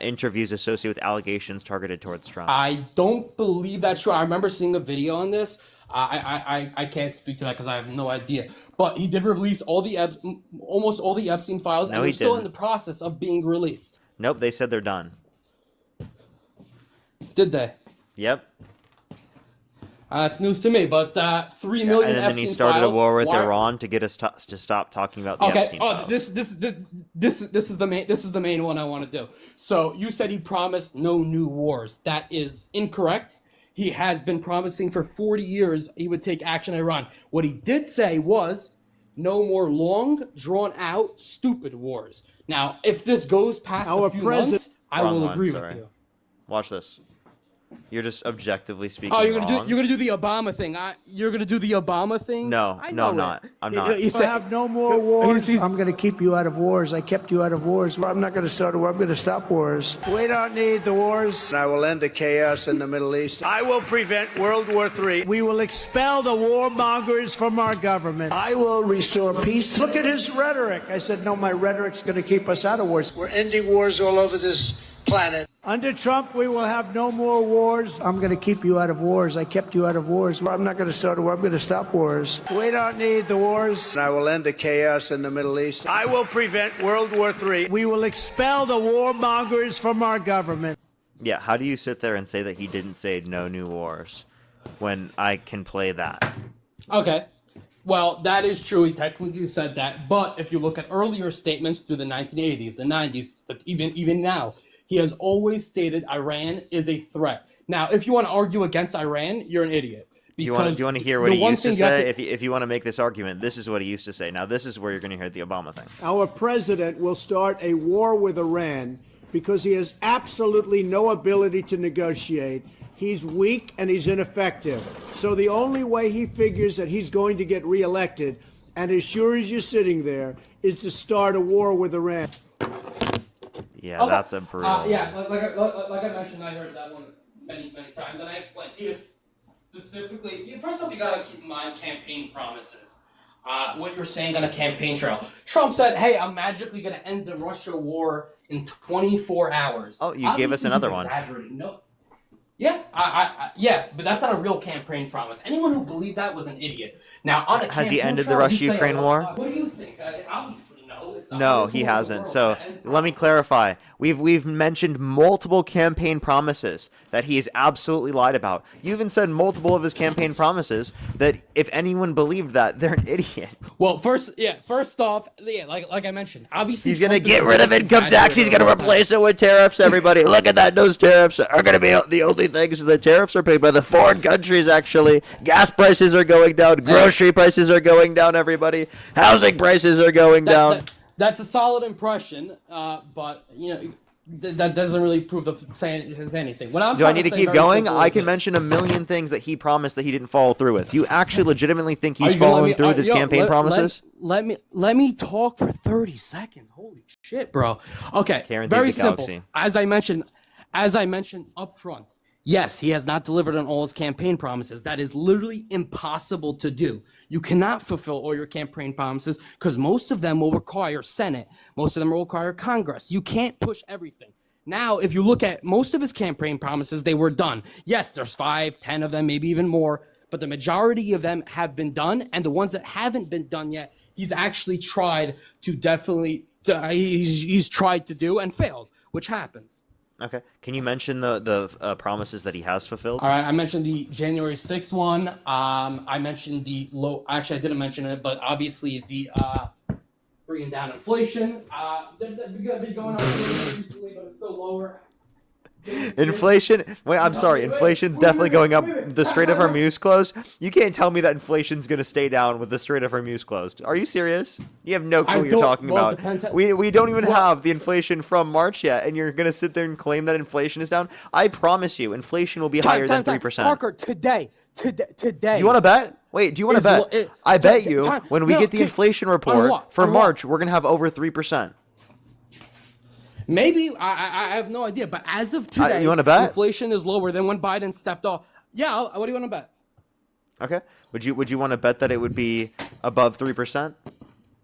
Speaker 1: interviews associated with allegations targeted towards Trump.
Speaker 12: I don't believe that's true. I remember seeing a video on this. I can't speak to that because I have no idea. But he did release almost all the Epstein files, and they're still in the process of being released.
Speaker 1: Nope, they said they're done.
Speaker 12: Did they?
Speaker 1: Yep.
Speaker 12: It's news to me, but 3 million.
Speaker 1: And then he started a war with Iran to get us to stop talking about the Epstein files.
Speaker 12: This is the main one I want to do. So you said he promised no new wars. That is incorrect. He has been promising for 40 years he would take action in Iran. What he did say was no more long, drawn out, stupid wars. Now, if this goes past a few months, I will agree with you.
Speaker 1: Watch this. You're just objectively speaking.
Speaker 12: Oh, you're gonna do the Obama thing. You're gonna do the Obama thing.
Speaker 1: No, I'm not. I'm not.
Speaker 13: If I have no more wars, I'm going to keep you out of wars. I kept you out of wars. I'm not going to start a war. I'm going to stop wars. We don't need the wars. I will end the chaos in the Middle East. I will prevent World War III. We will expel the warmongers from our government. I will restore peace. Look at his rhetoric. I said, no, my rhetoric's going to keep us out of wars. We're ending wars all over this planet. Under Trump, we will have no more wars. I'm going to keep you out of wars. I kept you out of wars. I'm not going to start a war. I'm going to stop wars. We don't need the wars. I will end the chaos in the Middle East. I will prevent World War III. We will expel the warmongers from our government.
Speaker 1: Yeah, how do you sit there and say that he didn't say no new wars when I can play that?
Speaker 12: Okay. Well, that is true. He technically said that. But if you look at earlier statements through the 1980s, the 90s, even now, he has always stated Iran is a threat. Now, if you want to argue against Iran, you're an idiot.
Speaker 1: Do you want to hear what he used to say? If you want to make this argument, this is what he used to say. Now, this is where you're going to hear the Obama thing.
Speaker 13: Our president will start a war with Iran because he has absolutely no ability to negotiate. He's weak and he's ineffective. So the only way he figures that he's going to get reelected, and as sure as you're sitting there, is to start a war with Iran.
Speaker 1: Yeah, that's a brutal.
Speaker 12: Yeah, like I mentioned, I heard that one many times, and I explained. He is specifically. First off, you gotta keep in mind campaign promises. What you're saying on a campaign trail. Trump said, "Hey, I'm magically gonna end the Russia war in 24 hours."
Speaker 1: Oh, you gave us another one.
Speaker 12: No. Yeah, yeah, but that's not a real campaign promise. Anyone who believed that was an idiot. Now, on a
Speaker 1: has he ended the Russia-Ukraine war?
Speaker 12: What do you think? Obviously.
Speaker 1: No, he hasn't. So let me clarify. We've mentioned multiple campaign promises that he has absolutely lied about. You even said multiple of his campaign promises that if anyone believed that, they're an idiot.
Speaker 12: Well, first off, like I mentioned, obviously
Speaker 1: he's gonna get rid of income tax. He's gonna replace it with tariffs. Everybody, look at that. Those tariffs are gonna be the only things. The tariffs are paid by the foreign countries. Actually, gas prices are going down. Grocery prices are going down. Everybody, housing prices are going down.
Speaker 12: That's a solid impression, but that doesn't really prove anything.
Speaker 1: Do I need to keep going? I can mention a million things that he promised that he didn't follow through with. You actually legitimately think he's following through with his campaign promises?
Speaker 12: Let me talk for 30 seconds. Holy shit, bro. Okay, very simple. As I mentioned up front. Yes, he has not delivered on all his campaign promises. That is literally impossible to do. You cannot fulfill all your campaign promises because most of them will require Senate. Most of them will require Congress. You can't push everything. Now, if you look at most of his campaign promises, they were done. Yes, there's 5, 10 of them, maybe even more, but the majority of them have been done. And the ones that haven't been done yet, he's actually tried to he's tried to do and failed, which happens.
Speaker 1: Okay. Can you mention the promises that he has fulfilled?
Speaker 12: All right. I mentioned the January 6th one. I mentioned the low. Actually, I didn't mention it, but obviously the bringing down inflation. They've been going up recently, but it's still lower.
Speaker 1: Inflation? Wait, I'm sorry. Inflation's definitely going up. The Strait of Hormuz closed. You can't tell me that inflation's going to stay down with the Strait of Hormuz closed. Are you serious? You have no clue what you're talking about. We don't even have the inflation from March yet, and you're going to sit there and claim that inflation is down? I promise you, inflation will be higher than 3%.
Speaker 12: Parker, today.
Speaker 1: You want to bet? Wait, do you want to bet? I bet you when we get the inflation report for March, we're going to have over 3%.
Speaker 12: Maybe I have no idea, but as of today,
Speaker 1: you want to bet?
Speaker 12: Inflation is lower than when Biden stepped off. Yeah, what do you want to bet?
Speaker 1: Okay. Would you want to bet that it would be above 3%?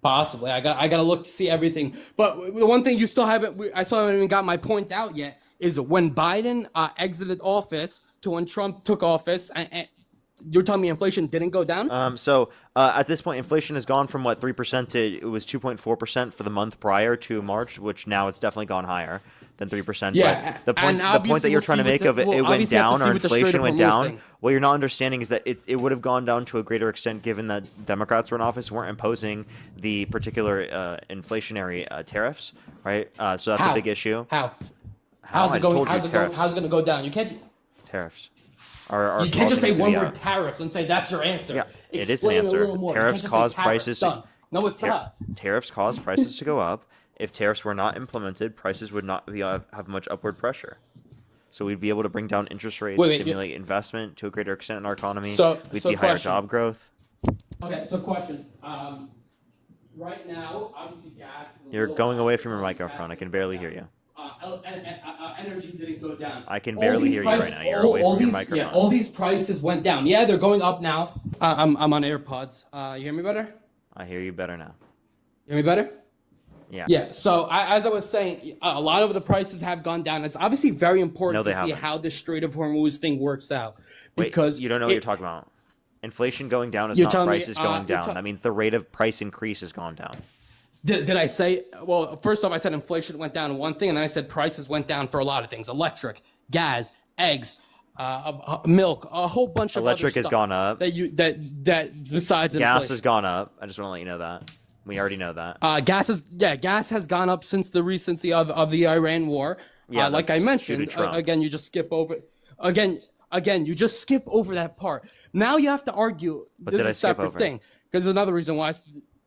Speaker 12: Possibly. I got to look to see everything. But the one thing you still haven't, I still haven't even got my point out yet, is when Biden exited office to when Trump took office, and you're telling me inflation didn't go down?
Speaker 1: So at this point, inflation has gone from 3% to it was 2.4% for the month prior to March, which now it's definitely gone higher than 3%.
Speaker 12: Yeah,
Speaker 1: but the point that you're trying to make of it went down or inflation went down. What you're not understanding is that it would have gone down to a greater extent given that Democrats were in office, weren't imposing the particular inflationary tariffs, right? So that's a big issue.
Speaker 12: How's it going to go down? You can't.
Speaker 1: Tariffs.
Speaker 12: You can't just say one word tariffs and say that's your answer.
Speaker 1: Yeah, it is an answer. Tariffs cause prices to
Speaker 12: no, it's not.
Speaker 1: Tariffs cause prices to go up. If tariffs were not implemented, prices would not have much upward pressure. So we'd be able to bring down interest rates, stimulate investment to a greater extent in our economy. We'd see higher job growth.
Speaker 12: Okay, so question. Right now, obviously gas is
Speaker 1: You're going away from your microphone. I can barely hear you.
Speaker 12: Energy didn't go down.
Speaker 1: I can barely hear you right now. You're away from your microphone.
Speaker 12: Yeah, all these prices went down. Yeah, they're going up now. I'm on AirPods. You hear me better?
Speaker 1: I hear you better now.
Speaker 12: You hear me better?
Speaker 1: Yeah.
Speaker 12: Yeah. So as I was saying, a lot of the prices have gone down. It's obviously very important to see how the Strait of Hormuz thing works out. Because
Speaker 1: you don't know what you're talking about. Inflation going down is not prices going down. That means the rate of price increase has gone down.
Speaker 12: Did I say, well, first off, I said inflation went down one thing, and then I said prices went down for a lot of things. Electric, gas, eggs, milk, a whole bunch of
Speaker 1: electric
Speaker 12: other
Speaker 1: has
Speaker 12: stuff
Speaker 1: gone up.
Speaker 12: That besides
Speaker 1: gas
Speaker 12: inflation.
Speaker 1: has gone up. I just want to let you know that. We already know that.
Speaker 12: Gas has gone up since the recency of the Iran war.
Speaker 1: Yeah,
Speaker 12: like I mentioned, again, you just skip over you just skip over that part. Now you have to argue this is a separate thing because another reason why.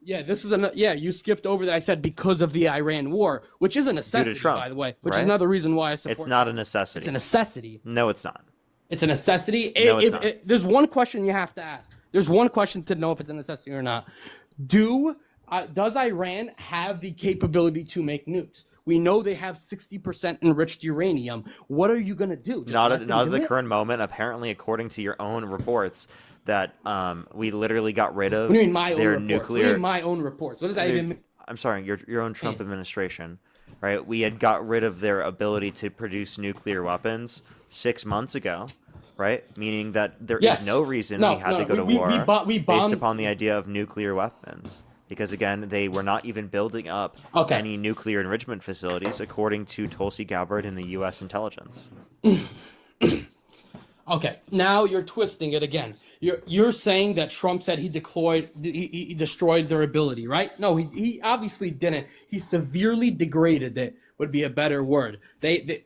Speaker 12: You skipped over that. I said because of the Iran war, which is a necessity, by the way, which is another reason why I support.
Speaker 1: It's not a necessity.
Speaker 12: It's a necessity.
Speaker 1: No, it's not.
Speaker 12: It's a necessity.
Speaker 1: No, it's not.
Speaker 12: There's one question you have to ask. There's one question to know if it's a necessity or not. Does Iran have the capability to make nukes? We know they have 60% enriched uranium. What are you going to do?
Speaker 1: Not at the current moment. Apparently, according to your own reports, that we literally got rid of their nuclear.
Speaker 12: What do you mean my own reports? What does that even mean?
Speaker 1: I'm sorry, your own Trump administration, right? We had got rid of their ability to produce nuclear weapons 6 months ago, right? Meaning that there is no reason we had to go to war based upon the idea of nuclear weapons. Because again, they were not even building up any nuclear enrichment facilities, according to Tulsi Gabbard and the U.S. intelligence.
Speaker 12: Okay, now you're twisting it again. You're saying that Trump said he destroyed their ability, right? No, he obviously didn't. He severely degraded it. Would be a better word. They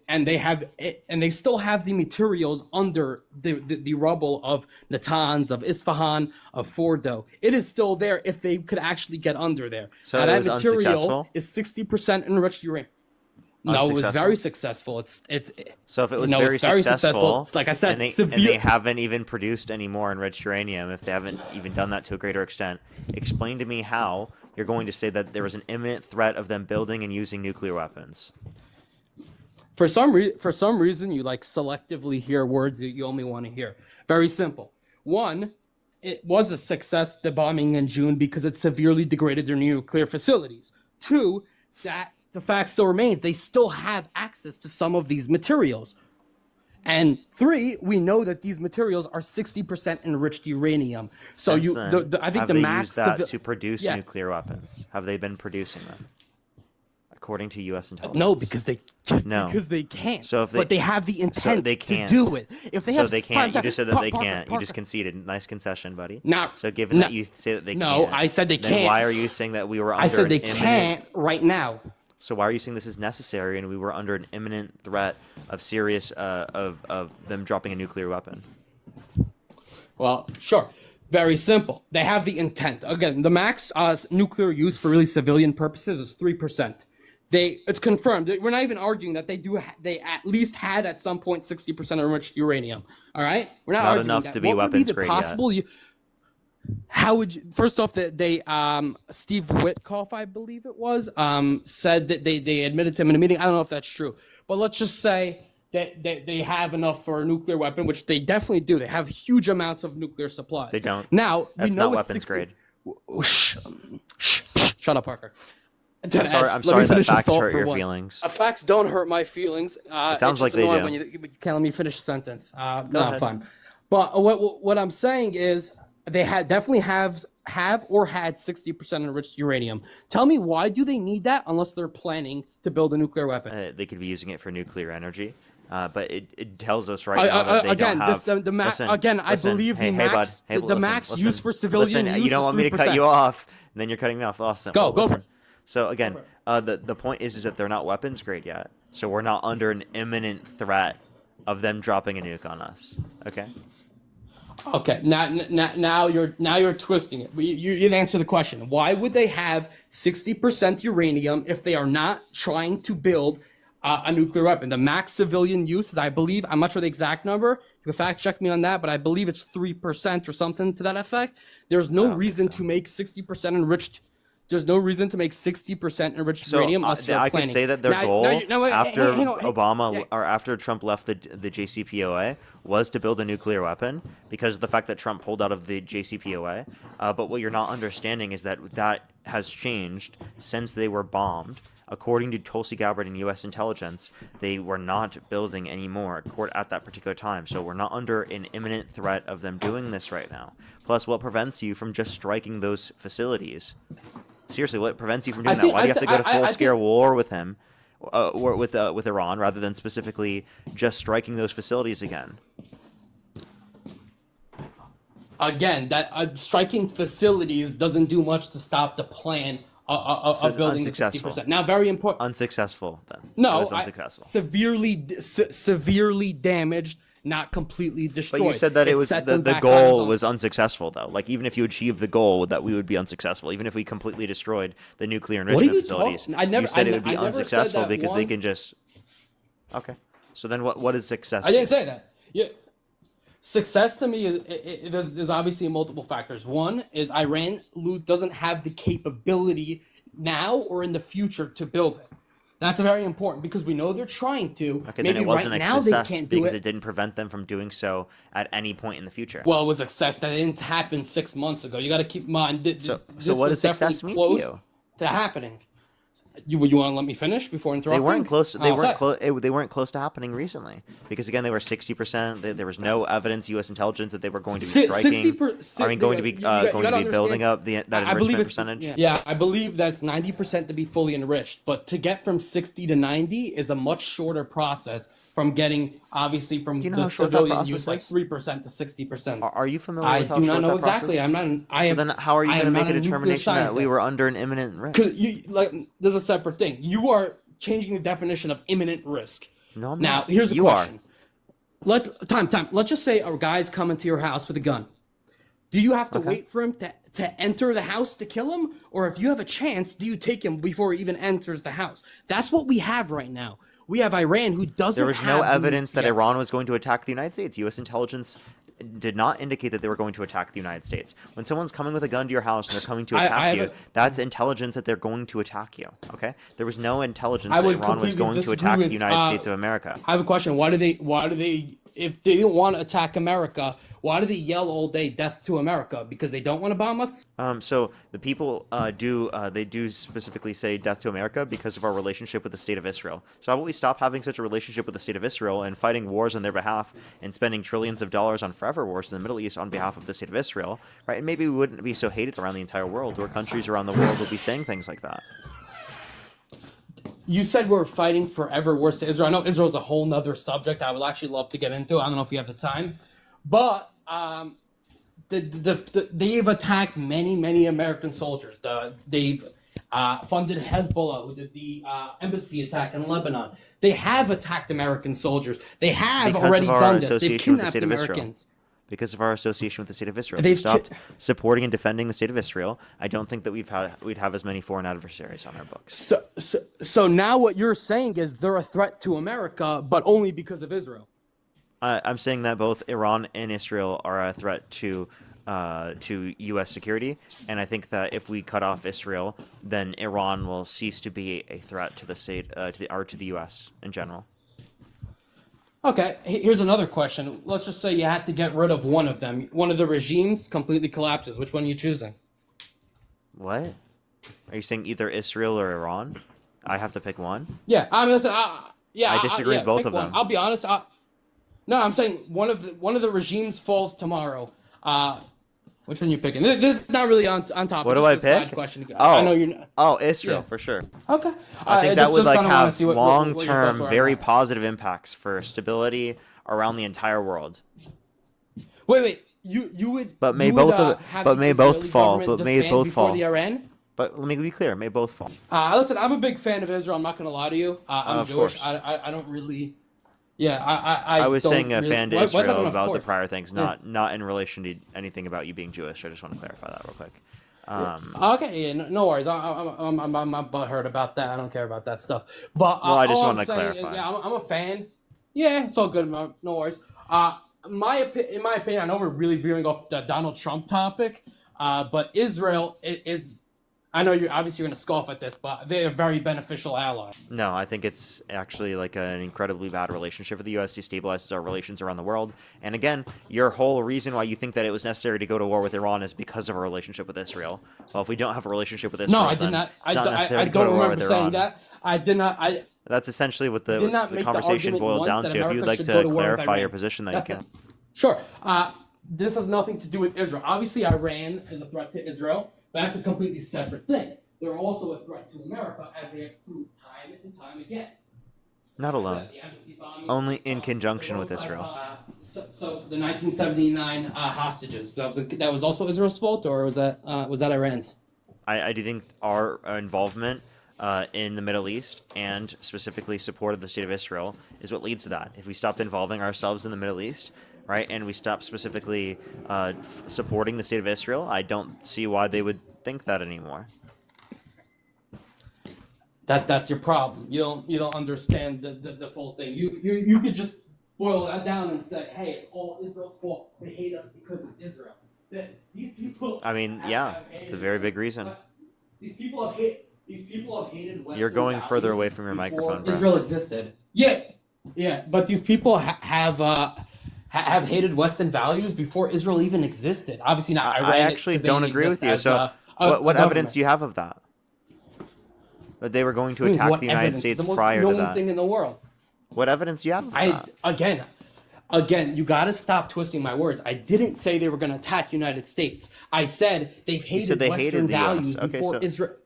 Speaker 12: still have the materials under the rubble of Natanz, of Isfahan, of Fordo. It is still there if they could actually get under there.
Speaker 1: So
Speaker 12: now,
Speaker 1: that
Speaker 12: material is 60% enriched uranium. No, it was very successful.
Speaker 1: So if it was very successful,
Speaker 12: it's like I said,
Speaker 1: and they haven't even produced any more enriched uranium, if they haven't even done that to a greater extent, explain to me how you're going to say that there was an imminent threat of them building and using nuclear weapons.
Speaker 12: For some reason, you selectively hear words that you only want to hear. Very simple. One, it was a success, the bombing in June, because it severely degraded their nuclear facilities. Two, that the fact still remains, they still have access to some of these materials. And 3, we know that these materials are 60% enriched uranium. So
Speaker 1: Since
Speaker 12: you,
Speaker 1: then,
Speaker 12: I think
Speaker 1: have
Speaker 12: the
Speaker 1: they
Speaker 12: max
Speaker 1: used that to produce
Speaker 12: yeah.
Speaker 1: nuclear weapons? Have they been producing them? According to U.S. intelligence.
Speaker 12: No, because they
Speaker 1: no.
Speaker 12: because they can't.
Speaker 1: So if they,
Speaker 12: but they have the intent
Speaker 1: so they can't.
Speaker 12: to do it. If they
Speaker 1: so
Speaker 12: have,
Speaker 1: they can't. You just said that they
Speaker 12: Parker,
Speaker 1: can't. You
Speaker 12: Parker.
Speaker 1: just conceded. Nice concession, buddy.
Speaker 12: Now,
Speaker 1: so given that you say that they
Speaker 12: no,
Speaker 1: can't,
Speaker 12: I said they
Speaker 1: then
Speaker 12: can't.
Speaker 1: why are you saying that we were under
Speaker 12: I said they
Speaker 1: an imminent...
Speaker 12: can't right now.
Speaker 1: So why are you saying this is necessary and we were under an imminent threat of serious of them dropping a nuclear weapon?
Speaker 12: Well, sure. Very simple. They have the intent. Again, the max nuclear use for really civilian purposes is 3%. It's confirmed. We're not even arguing that they at least had at some point 60% enriched uranium. All right, we're not arguing
Speaker 1: enough
Speaker 12: that.
Speaker 1: to be
Speaker 12: What would
Speaker 1: weapons
Speaker 12: the
Speaker 1: grade
Speaker 12: possible? How would you? First off, that Steve Witkoff, I believe it was, said that they admitted to him in a meeting. I don't know if that's true, but let's just say that they have enough for a nuclear weapon, which they definitely do. They have huge amounts of nuclear supplies.
Speaker 1: They don't.
Speaker 12: Now
Speaker 1: That's
Speaker 12: we know
Speaker 1: not
Speaker 12: it's
Speaker 1: weapons
Speaker 12: 60...
Speaker 1: grade.
Speaker 12: Shut up, Parker.
Speaker 1: I'm sorry that facts hurt your feelings.
Speaker 12: Facts don't hurt my feelings.
Speaker 1: It sounds like they do.
Speaker 12: When you can't let me finish a sentence. No, I'm fine. But what I'm saying is they definitely have or had 60% enriched uranium. Tell me, why do they need that unless they're planning to build a nuclear weapon?
Speaker 1: They could be using it for nuclear energy. But it tells us right now that they
Speaker 12: again,
Speaker 1: don't have...
Speaker 12: I believe the max, the max used for civilian use
Speaker 1: you don't want me to cut you off, and then you're cutting me off. Awesome.
Speaker 12: Go for it.
Speaker 1: So again, the point is that they're not weapons grade yet. So we're not under an imminent threat of them dropping a nuke on us. Okay?
Speaker 12: Okay, now you're twisting it. You didn't answer the question. Why would they have 60% uranium if they are not trying to build a nuclear weapon? The max civilian use is, I believe, I'm not sure the exact number. You can fact check me on that, but I believe it's 3% or something to that effect. There's no reason to make 60% enriched. There's no reason to make 60% enriched uranium.
Speaker 1: I could say that their goal after Obama or after Trump left the JCPOA was to build a nuclear weapon because of the fact that Trump pulled out of the JCPOA. But what you're not understanding is that has changed since they were bombed. According to Tulsi Gabbard and U.S. intelligence, they were not building anymore at that particular time. So we're not under an imminent threat of them doing this right now. Plus, what prevents you from just striking those facilities? Seriously, what prevents you from doing that? Why do you have to go to full-scale war with him, or with Iran, rather than specifically just striking those facilities again?
Speaker 12: Again, that striking facilities doesn't do much to stop the plan of building the 60%. Now, very important.
Speaker 1: Unsuccessful, then.
Speaker 12: No,
Speaker 1: it was unsuccessful.
Speaker 12: Severely damaged. Not completely destroyed.
Speaker 1: But you said that it was the goal was unsuccessful, though. Like, even if you achieve the goal, that we would be unsuccessful. Even if we completely destroyed the nuclear enrichment facilities, you said it would be unsuccessful because they can just... Okay. So then what is success?
Speaker 12: I didn't say that. Yeah. Success to me is there's obviously multiple factors. One is Iran doesn't have the capability now or in the future to build it. That's very important because we know they're trying to.
Speaker 1: Okay, then it wasn't a success because it didn't prevent them from doing so at any point in the future.
Speaker 12: Well, it was a success that didn't happen 6 months ago. You got to keep in mind.
Speaker 1: So what does success mean to you?
Speaker 12: To happening. You want to let me finish before interrupting?
Speaker 1: They weren't close. They weren't close to happening recently because again they were 60%. There was no evidence, U.S. intelligence, that they were going to be striking. Going to be building up that enrichment percentage.
Speaker 12: Yeah, I believe that's 90% to be fully enriched, but to get from 60 to 90 is a much shorter process from getting obviously from the civilian use like 3% to 60%.
Speaker 1: Are you familiar with how
Speaker 12: short that process? I do not know exactly. I'm not.
Speaker 1: So then, how are you going to make a determination that we were under an imminent risk?
Speaker 12: There's a separate thing. You are changing the definition of imminent risk.
Speaker 1: No, I'm
Speaker 12: now,
Speaker 1: not.
Speaker 12: here's a question. Time. Let's just say a guy's coming to your house with a gun. Do you have to wait for him to enter the house to kill him? Or if you have a chance, do you take him before he even enters the house? That's what we have right now. We have Iran who doesn't
Speaker 1: There was no evidence that Iran was going to attack the United States. U.S. intelligence did not indicate that they were going to attack the United States. When someone's coming with a gun to your house and they're coming to attack you, that's intelligence that they're going to attack you, okay? There was no intelligence that Iran was going to attack the United States of America.
Speaker 12: I have a question. Why do they, if they didn't want to attack America, Why do they yell all day, "Death to America"? Because they don't want to bomb us?
Speaker 1: So the people do specifically say death to America because of our relationship with the state of Israel. So how about we stop having such a relationship with the state of Israel and fighting wars on their behalf and spending trillions of dollars on forever wars in the Middle East on behalf of the state of Israel, right? And maybe we wouldn't be so hated around the entire world, or countries around the world would be saying things like that.
Speaker 12: You said we're fighting forever wars to Israel. I know Israel's a whole nother subject I would actually love to get into. I don't know if you have the time. But they've attacked many American soldiers. They've funded Hezbollah, who did the embassy attack in Lebanon. They have attacked American soldiers. They have already done this. They've kidnapped Americans.
Speaker 1: Because of our association with the state of Israel. If we stopped supporting and defending the state of Israel, I don't think that we'd have as many foreign adversaries on our books.
Speaker 12: So now what you're saying is they're a threat to America, but only because of Israel.
Speaker 1: I'm saying that both Iran and Israel are a threat to U.S. security, and I think that if we cut off Israel, then Iran will cease to be a threat to the state, to the U.S. in general.
Speaker 12: Okay, here's another question. Let's just say you had to get rid of one of them. One of the regimes completely collapses. Which one are you choosing?
Speaker 1: What? Are you saying either Israel or Iran? I have to pick one?
Speaker 12: Yeah, I mean, listen,
Speaker 1: I disagree with both of them.
Speaker 12: I'll be honest. No, I'm saying one of the regimes falls tomorrow. Which one are you picking? This is not really on topic.
Speaker 1: What do I pick?
Speaker 12: Side question.
Speaker 1: Oh,
Speaker 12: I know you're not.
Speaker 1: Oh, Israel, for sure.
Speaker 12: Okay.
Speaker 1: I think that would have
Speaker 12: what
Speaker 1: long-term, very positive impacts for stability around the entire world.
Speaker 12: Wait. You would.
Speaker 1: But may both fall. But may both fall.
Speaker 12: The Iran?
Speaker 1: But let me be clear. May both fall.
Speaker 12: Listen, I'm a big fan of Israel. I'm not going to lie to you. I'm Jewish.
Speaker 1: Course.
Speaker 12: I don't really. Yeah,
Speaker 1: I was saying a fan to Israel about the prior things,
Speaker 12: Yeah.
Speaker 1: not in relation to anything about you being Jewish. I just want to clarify that real quick.
Speaker 12: Okay, yeah, no worries. I'm not butthurt about that. I don't care about that stuff. But
Speaker 1: well, I just
Speaker 12: all
Speaker 1: want
Speaker 12: I'm
Speaker 1: to
Speaker 12: saying
Speaker 1: clarify.
Speaker 12: is, yeah, I'm a fan. Yeah, it's all good. No worries. In my opinion, I know we're really veering off the Donald Trump topic, but Israel is. I know you're going to scoff at this, but they're a very beneficial ally.
Speaker 1: No, I think it's actually like an incredibly bad relationship with the U.S. destabilizes our relations around the world. And again, your whole reason why you think that it was necessary to go to war with Iran is because of our relationship with Israel. Well, if we don't have a relationship with Israel,
Speaker 12: No, I did not.
Speaker 1: I
Speaker 12: don't remember saying that. I did not.
Speaker 1: That's essentially what the
Speaker 12: make
Speaker 1: conversation
Speaker 12: the
Speaker 1: boiled down to. If you'd like to clarify your position, that you can.
Speaker 12: Sure. This has nothing to do with Israel. Obviously, Iran is a threat to Israel, but that's a completely separate thing. They're also a threat to America, as they have proved time and time again.
Speaker 1: Not alone. Only in conjunction with Israel.
Speaker 12: So the 1979 hostages, that was also Israel's fault, or was that Iran's?
Speaker 1: I do think our involvement in the Middle East, and specifically support of the state of Israel, is what leads to that. If we stopped involving ourselves in the Middle East, right, and we stopped specifically supporting the state of Israel, I don't see why they would think that anymore.
Speaker 12: That's your problem. You don't understand the full thing. You could just boil that down and say, hey, it's all Israel's fault. They hate us because of Israel. These people.
Speaker 1: I mean, yeah, it's a very big reason.
Speaker 12: These people have hated Western
Speaker 1: You're going further away from your microphone, bro.
Speaker 12: Israel existed. Yeah, but these people have hated Western values before Israel even existed. Obviously not Iran.
Speaker 1: I actually don't agree with you. So, what evidence do you have of that? That they were going to attack the United States prior to that.
Speaker 12: The most known thing in the world.
Speaker 1: What evidence do you have of that?
Speaker 12: Again, you got to stop twisting my words. I didn't say they were going to attack the United States. I said they've hated Western values before Israel.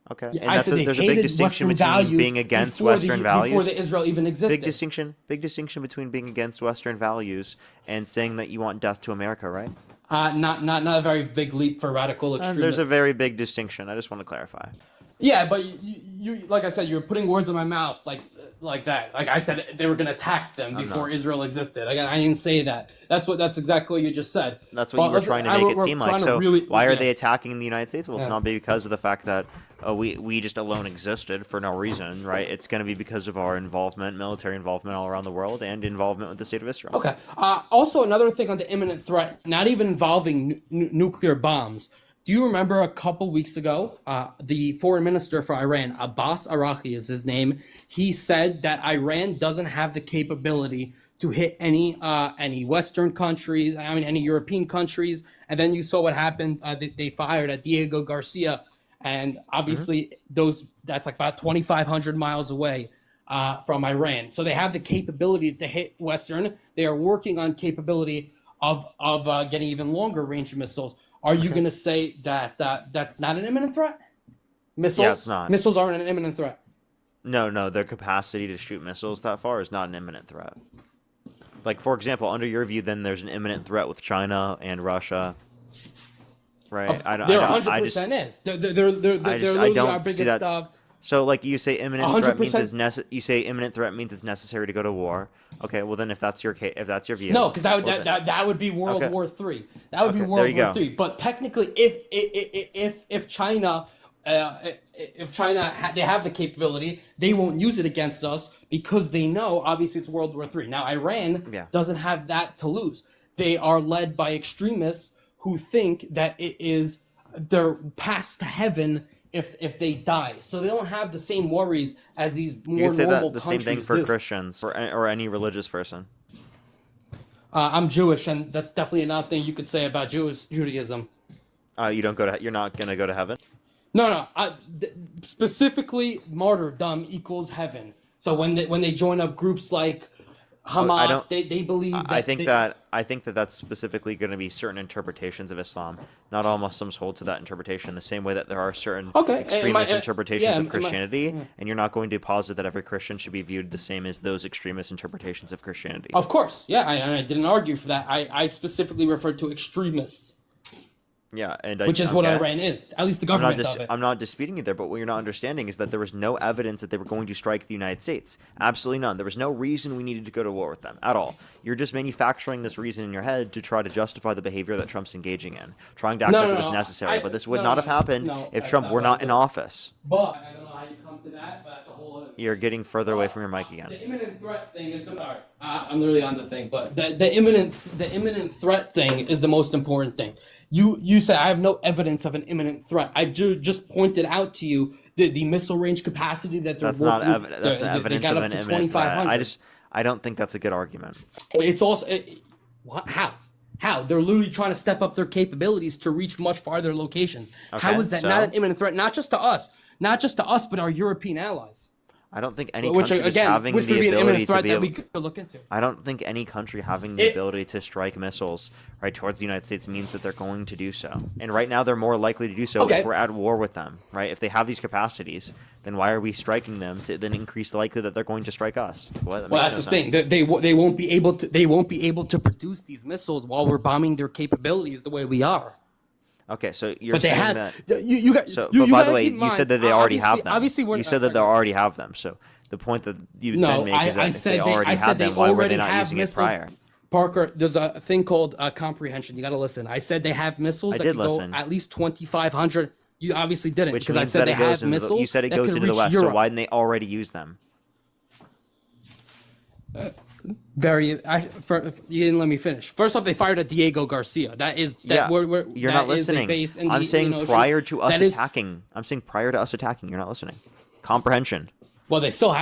Speaker 1: Okay,
Speaker 12: Yeah,
Speaker 1: and there's a big distinction between being against Western values.
Speaker 12: Before the Israel even existed.
Speaker 1: Big distinction between being against Western values and saying that you want death to America, right?
Speaker 12: Not a very big leap for radical extremists.
Speaker 1: There's a very big distinction. I just want to clarify.
Speaker 12: Yeah, but you like I said, you're putting words in my mouth like that. Like I said, they were going to attack them before Israel existed. Again, I didn't say that. That's exactly what you just said.
Speaker 1: That's what you were trying to make it seem like. So why are they attacking the United States? Well, it's not because of the fact that we just alone existed for no reason, right? It's going to be because of our involvement, military involvement all around the world, and involvement with the state of Israel.
Speaker 12: Okay. Also, another thing on the imminent threat, not even involving nuclear bombs. Do you remember a couple weeks ago, the foreign minister for Iran, Abbas Araghchi is his name, he said that Iran doesn't have the capability to hit any Western countries, I mean any European countries, and then you saw what happened. They fired at Diego Garcia, and obviously that's like about 2,500 miles away from Iran. So they have the capability to hit Western. They are working on capability of getting even longer range missiles. Are you going to say that that's not an imminent threat? Missiles?
Speaker 1: Yeah, it's not.
Speaker 12: Missiles aren't an imminent threat.
Speaker 1: No, their capacity to shoot missiles that far is not an imminent threat. Like, for example, under your view, then there's an imminent threat with China and Russia, right?
Speaker 12: There 100% is. They're literally our biggest stuff.
Speaker 1: So, like, you say imminent threat means
Speaker 12: 100%.
Speaker 1: you say imminent threat means it's necessary to go to war. Okay, well then, if that's your view,
Speaker 12: no, because that would be World War III. That would be World War III. But technically, if China they have the capability, they won't use it against us because they know obviously it's World War III. Now Iran doesn't have that to lose. They are led by extremists who think that it is their path to heaven if they die. So they don't have the same worries as these more
Speaker 1: you could say
Speaker 12: normal
Speaker 1: the
Speaker 12: countries
Speaker 1: same thing for
Speaker 12: do.
Speaker 1: Christians or any religious person.
Speaker 12: I'm Jewish, and that's definitely another thing you could say about Judaism.
Speaker 1: You're not gonna go to heaven.
Speaker 12: No. Specifically, martyrdom equals heaven. So when they join up groups like Hamas, they believe that.
Speaker 1: I think that that's specifically going to be certain interpretations of Islam. Not all Muslims hold to that interpretation the same way that there are certain extremist interpretations of Christianity, and you're not going to posit that every Christian should be viewed the same as those extremist interpretations of Christianity.
Speaker 12: Of course, yeah, I didn't argue for that. I specifically referred to extremists.
Speaker 1: Yeah,
Speaker 12: which is what Iran is, at least the government of it.
Speaker 1: I'm not disputing you there, but what you're not understanding is that there was no evidence that they were going to strike the United States. Absolutely none. There was no reason we needed to go to war with them at all. You're just manufacturing this reason in your head to try to justify the behavior that Trump's engaging in, trying to act like it was necessary. But this would not have happened if Trump were not in office.
Speaker 12: But I don't know how you come to that, but that's a whole other.
Speaker 1: You're getting further away from your mic again.
Speaker 12: The imminent threat thing is I'm literally on the thing, but the imminent threat thing is the most important thing. You say I have no evidence of an imminent threat. I just pointed out to you the missile range capacity that they're
Speaker 1: that's not evidence of an imminent threat. I don't think that's a good argument.
Speaker 12: It's also how they're literally trying to step up their capabilities to reach much farther locations. How is that not an imminent threat? Not just to us, but our European allies.
Speaker 1: I don't think any country having the ability to be able,
Speaker 12: to look into.
Speaker 1: I don't think any country having the ability to strike missiles right towards the United States means that they're going to do so. And right now, they're more likely to do so if we're at war with them, right? If they have these capacities, then why are we striking them to then increase the likelihood that they're going to strike us? Well,
Speaker 12: that's the thing. They won't be able to produce these missiles while we're bombing their capabilities the way we are.
Speaker 1: Okay, so you're saying that.
Speaker 12: But
Speaker 1: by the way, you said that they already have them.
Speaker 12: Obviously,
Speaker 1: you said that they already have them. So the point that you then make is that if they already have them, why were they not using it prior?
Speaker 12: Parker, there's a thing called comprehension. You got to listen. I said they have missiles that can go at least 2,500. You obviously didn't, because I said they have missiles.
Speaker 1: You said it goes into the west. So why didn't they already use them?
Speaker 12: You didn't let me finish. First off, they fired at Diego Garcia.
Speaker 1: You're not listening. I'm saying prior to us attacking. I'm saying prior to us attacking. You're not listening. Comprehension.
Speaker 12: Well, they still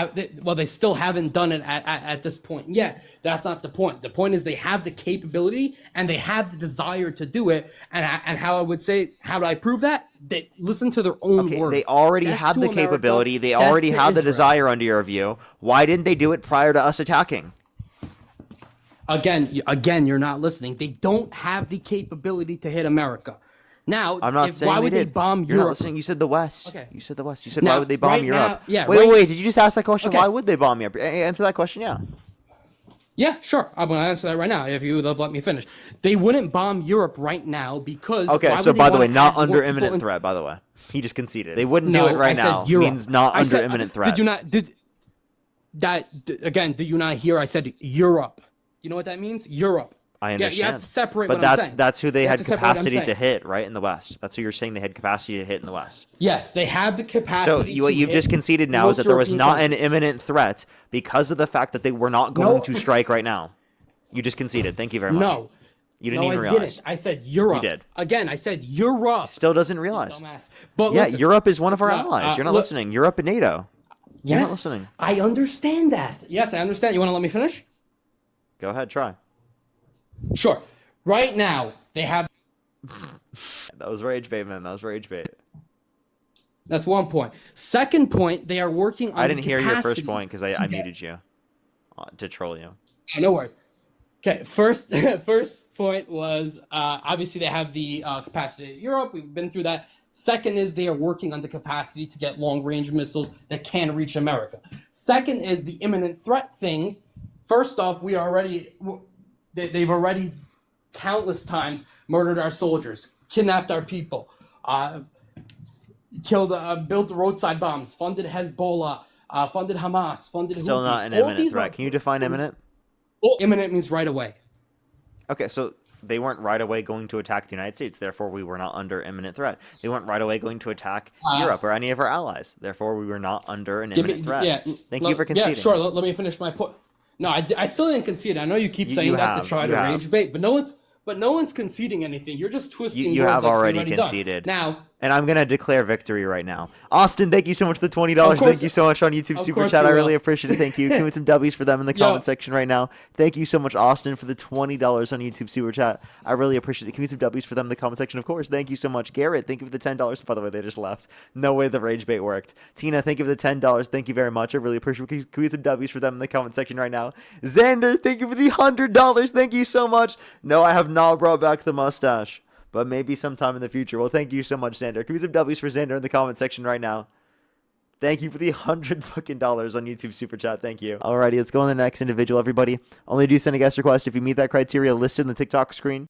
Speaker 12: haven't done it at this point. Yeah, that's not the point. The point is they have the capability and they have the desire to do it. And how do I prove that? They listen to their own words.
Speaker 1: They already had the capability. They already had the desire under your view. Why didn't they do it prior to us attacking?
Speaker 12: Again, you're not listening. They don't have the capability to hit America. Now,
Speaker 1: I'm not saying
Speaker 12: why would they bomb Europe?
Speaker 1: You're not listening. You said the West.
Speaker 12: Okay.
Speaker 1: You said the West. You said why would they bomb Europe?
Speaker 12: Now,
Speaker 1: wait. Did you just ask that question? Okay. Why would they bomb Europe? Answer that question. Yeah.
Speaker 12: Yeah, sure. I'm going to answer that right now if you would have let me finish. They wouldn't bomb Europe right now because.
Speaker 1: Okay, so by the way, not under imminent threat, by the way. He just conceded. They wouldn't do it right now. Europe. Means not under imminent threat.
Speaker 12: Do you not hear I said Europe? You know what that means? Europe.
Speaker 1: I understand.
Speaker 12: Yeah, you have to separate
Speaker 1: but
Speaker 12: what I'm saying.
Speaker 1: That's who they had capacity to hit, right, in the West. That's who you're saying they had capacity to hit in the West.
Speaker 12: Yes, they have the capacity.
Speaker 1: So what you've just conceded now is that there was not an imminent threat because of the fact that they were not going to strike right now. You just conceded. Thank you very much.
Speaker 12: No.
Speaker 1: You didn't even realize.
Speaker 12: I said Europe.
Speaker 1: You did.
Speaker 12: Again, I said Europe.
Speaker 1: Still doesn't realize.
Speaker 12: But
Speaker 1: yeah, listen, Europe is one of our allies. You're not listening. Europe and NATO.
Speaker 12: Yes,
Speaker 1: you're not listening.
Speaker 12: I understand that. Yes, I understand. You want to let me finish?
Speaker 1: Go ahead, try.
Speaker 12: Sure. Right now, they have.
Speaker 1: That was rage bait, man. That was rage bait.
Speaker 12: That's one point. Second point, they are working on.
Speaker 1: I didn't hear your first
Speaker 12: capacity
Speaker 1: point because I muted you to troll you.
Speaker 12: Oh, no worries. Okay, first point was obviously they have the capacity in Europe. We've been through that. Second is they are working on the capacity to get long-range missiles that can reach America. Second is the imminent threat thing. First off, they've already countless times murdered our soldiers, kidnapped our people, built roadside bombs, funded Hezbollah, funded Hamas, funded
Speaker 1: Still
Speaker 12: Houthis.
Speaker 1: not an
Speaker 12: All
Speaker 1: imminent
Speaker 12: these
Speaker 1: threat. Can you define imminent?
Speaker 12: Well, imminent means right away.
Speaker 1: Okay, so they weren't right away going to attack the United States, therefore we were not under imminent threat. They weren't right away going to attack Europe or any of our allies, therefore we were not under an imminent threat. Thank you for conceding.
Speaker 12: Yeah, sure. Let me finish my point. No, I still didn't concede. I know you keep saying that to try to rage bait, but no one's conceding anything. You're just twisting.
Speaker 1: You
Speaker 12: words
Speaker 1: have
Speaker 12: like
Speaker 1: already
Speaker 12: you've
Speaker 1: conceded.
Speaker 12: Done. Now,
Speaker 1: and I'm gonna declare victory right now. Austin, thank you so much for the $20. Thank you so much on YouTube Super Chat. I really appreciate it. Thank you. Give me some W's for them in the comment section right now. Thank you so much, Austin, for the $20 on YouTube Super Chat. I really appreciate it. Give me some W's for them in the comment section, of course. Thank you so much, Garrett. Thank you for the $10. By the way, they just left. No way the rage bait worked. Tina, thank you for the $10. Thank you very much. I really appreciate it. Give me some W's for them in the comment section right now. Xander, thank you for the $100. Thank you so much. No, I have not brought back the mustache, but maybe sometime in the future. Well, thank you so much, Xander. Give me some W's for Xander in the comment section right now. Thank you for the $100 fucking dollars on YouTube Super Chat. Thank you. Alrighty, let's go on the next individual, everybody. Only do send a guest request if you meet that criteria listed in the TikTok screen.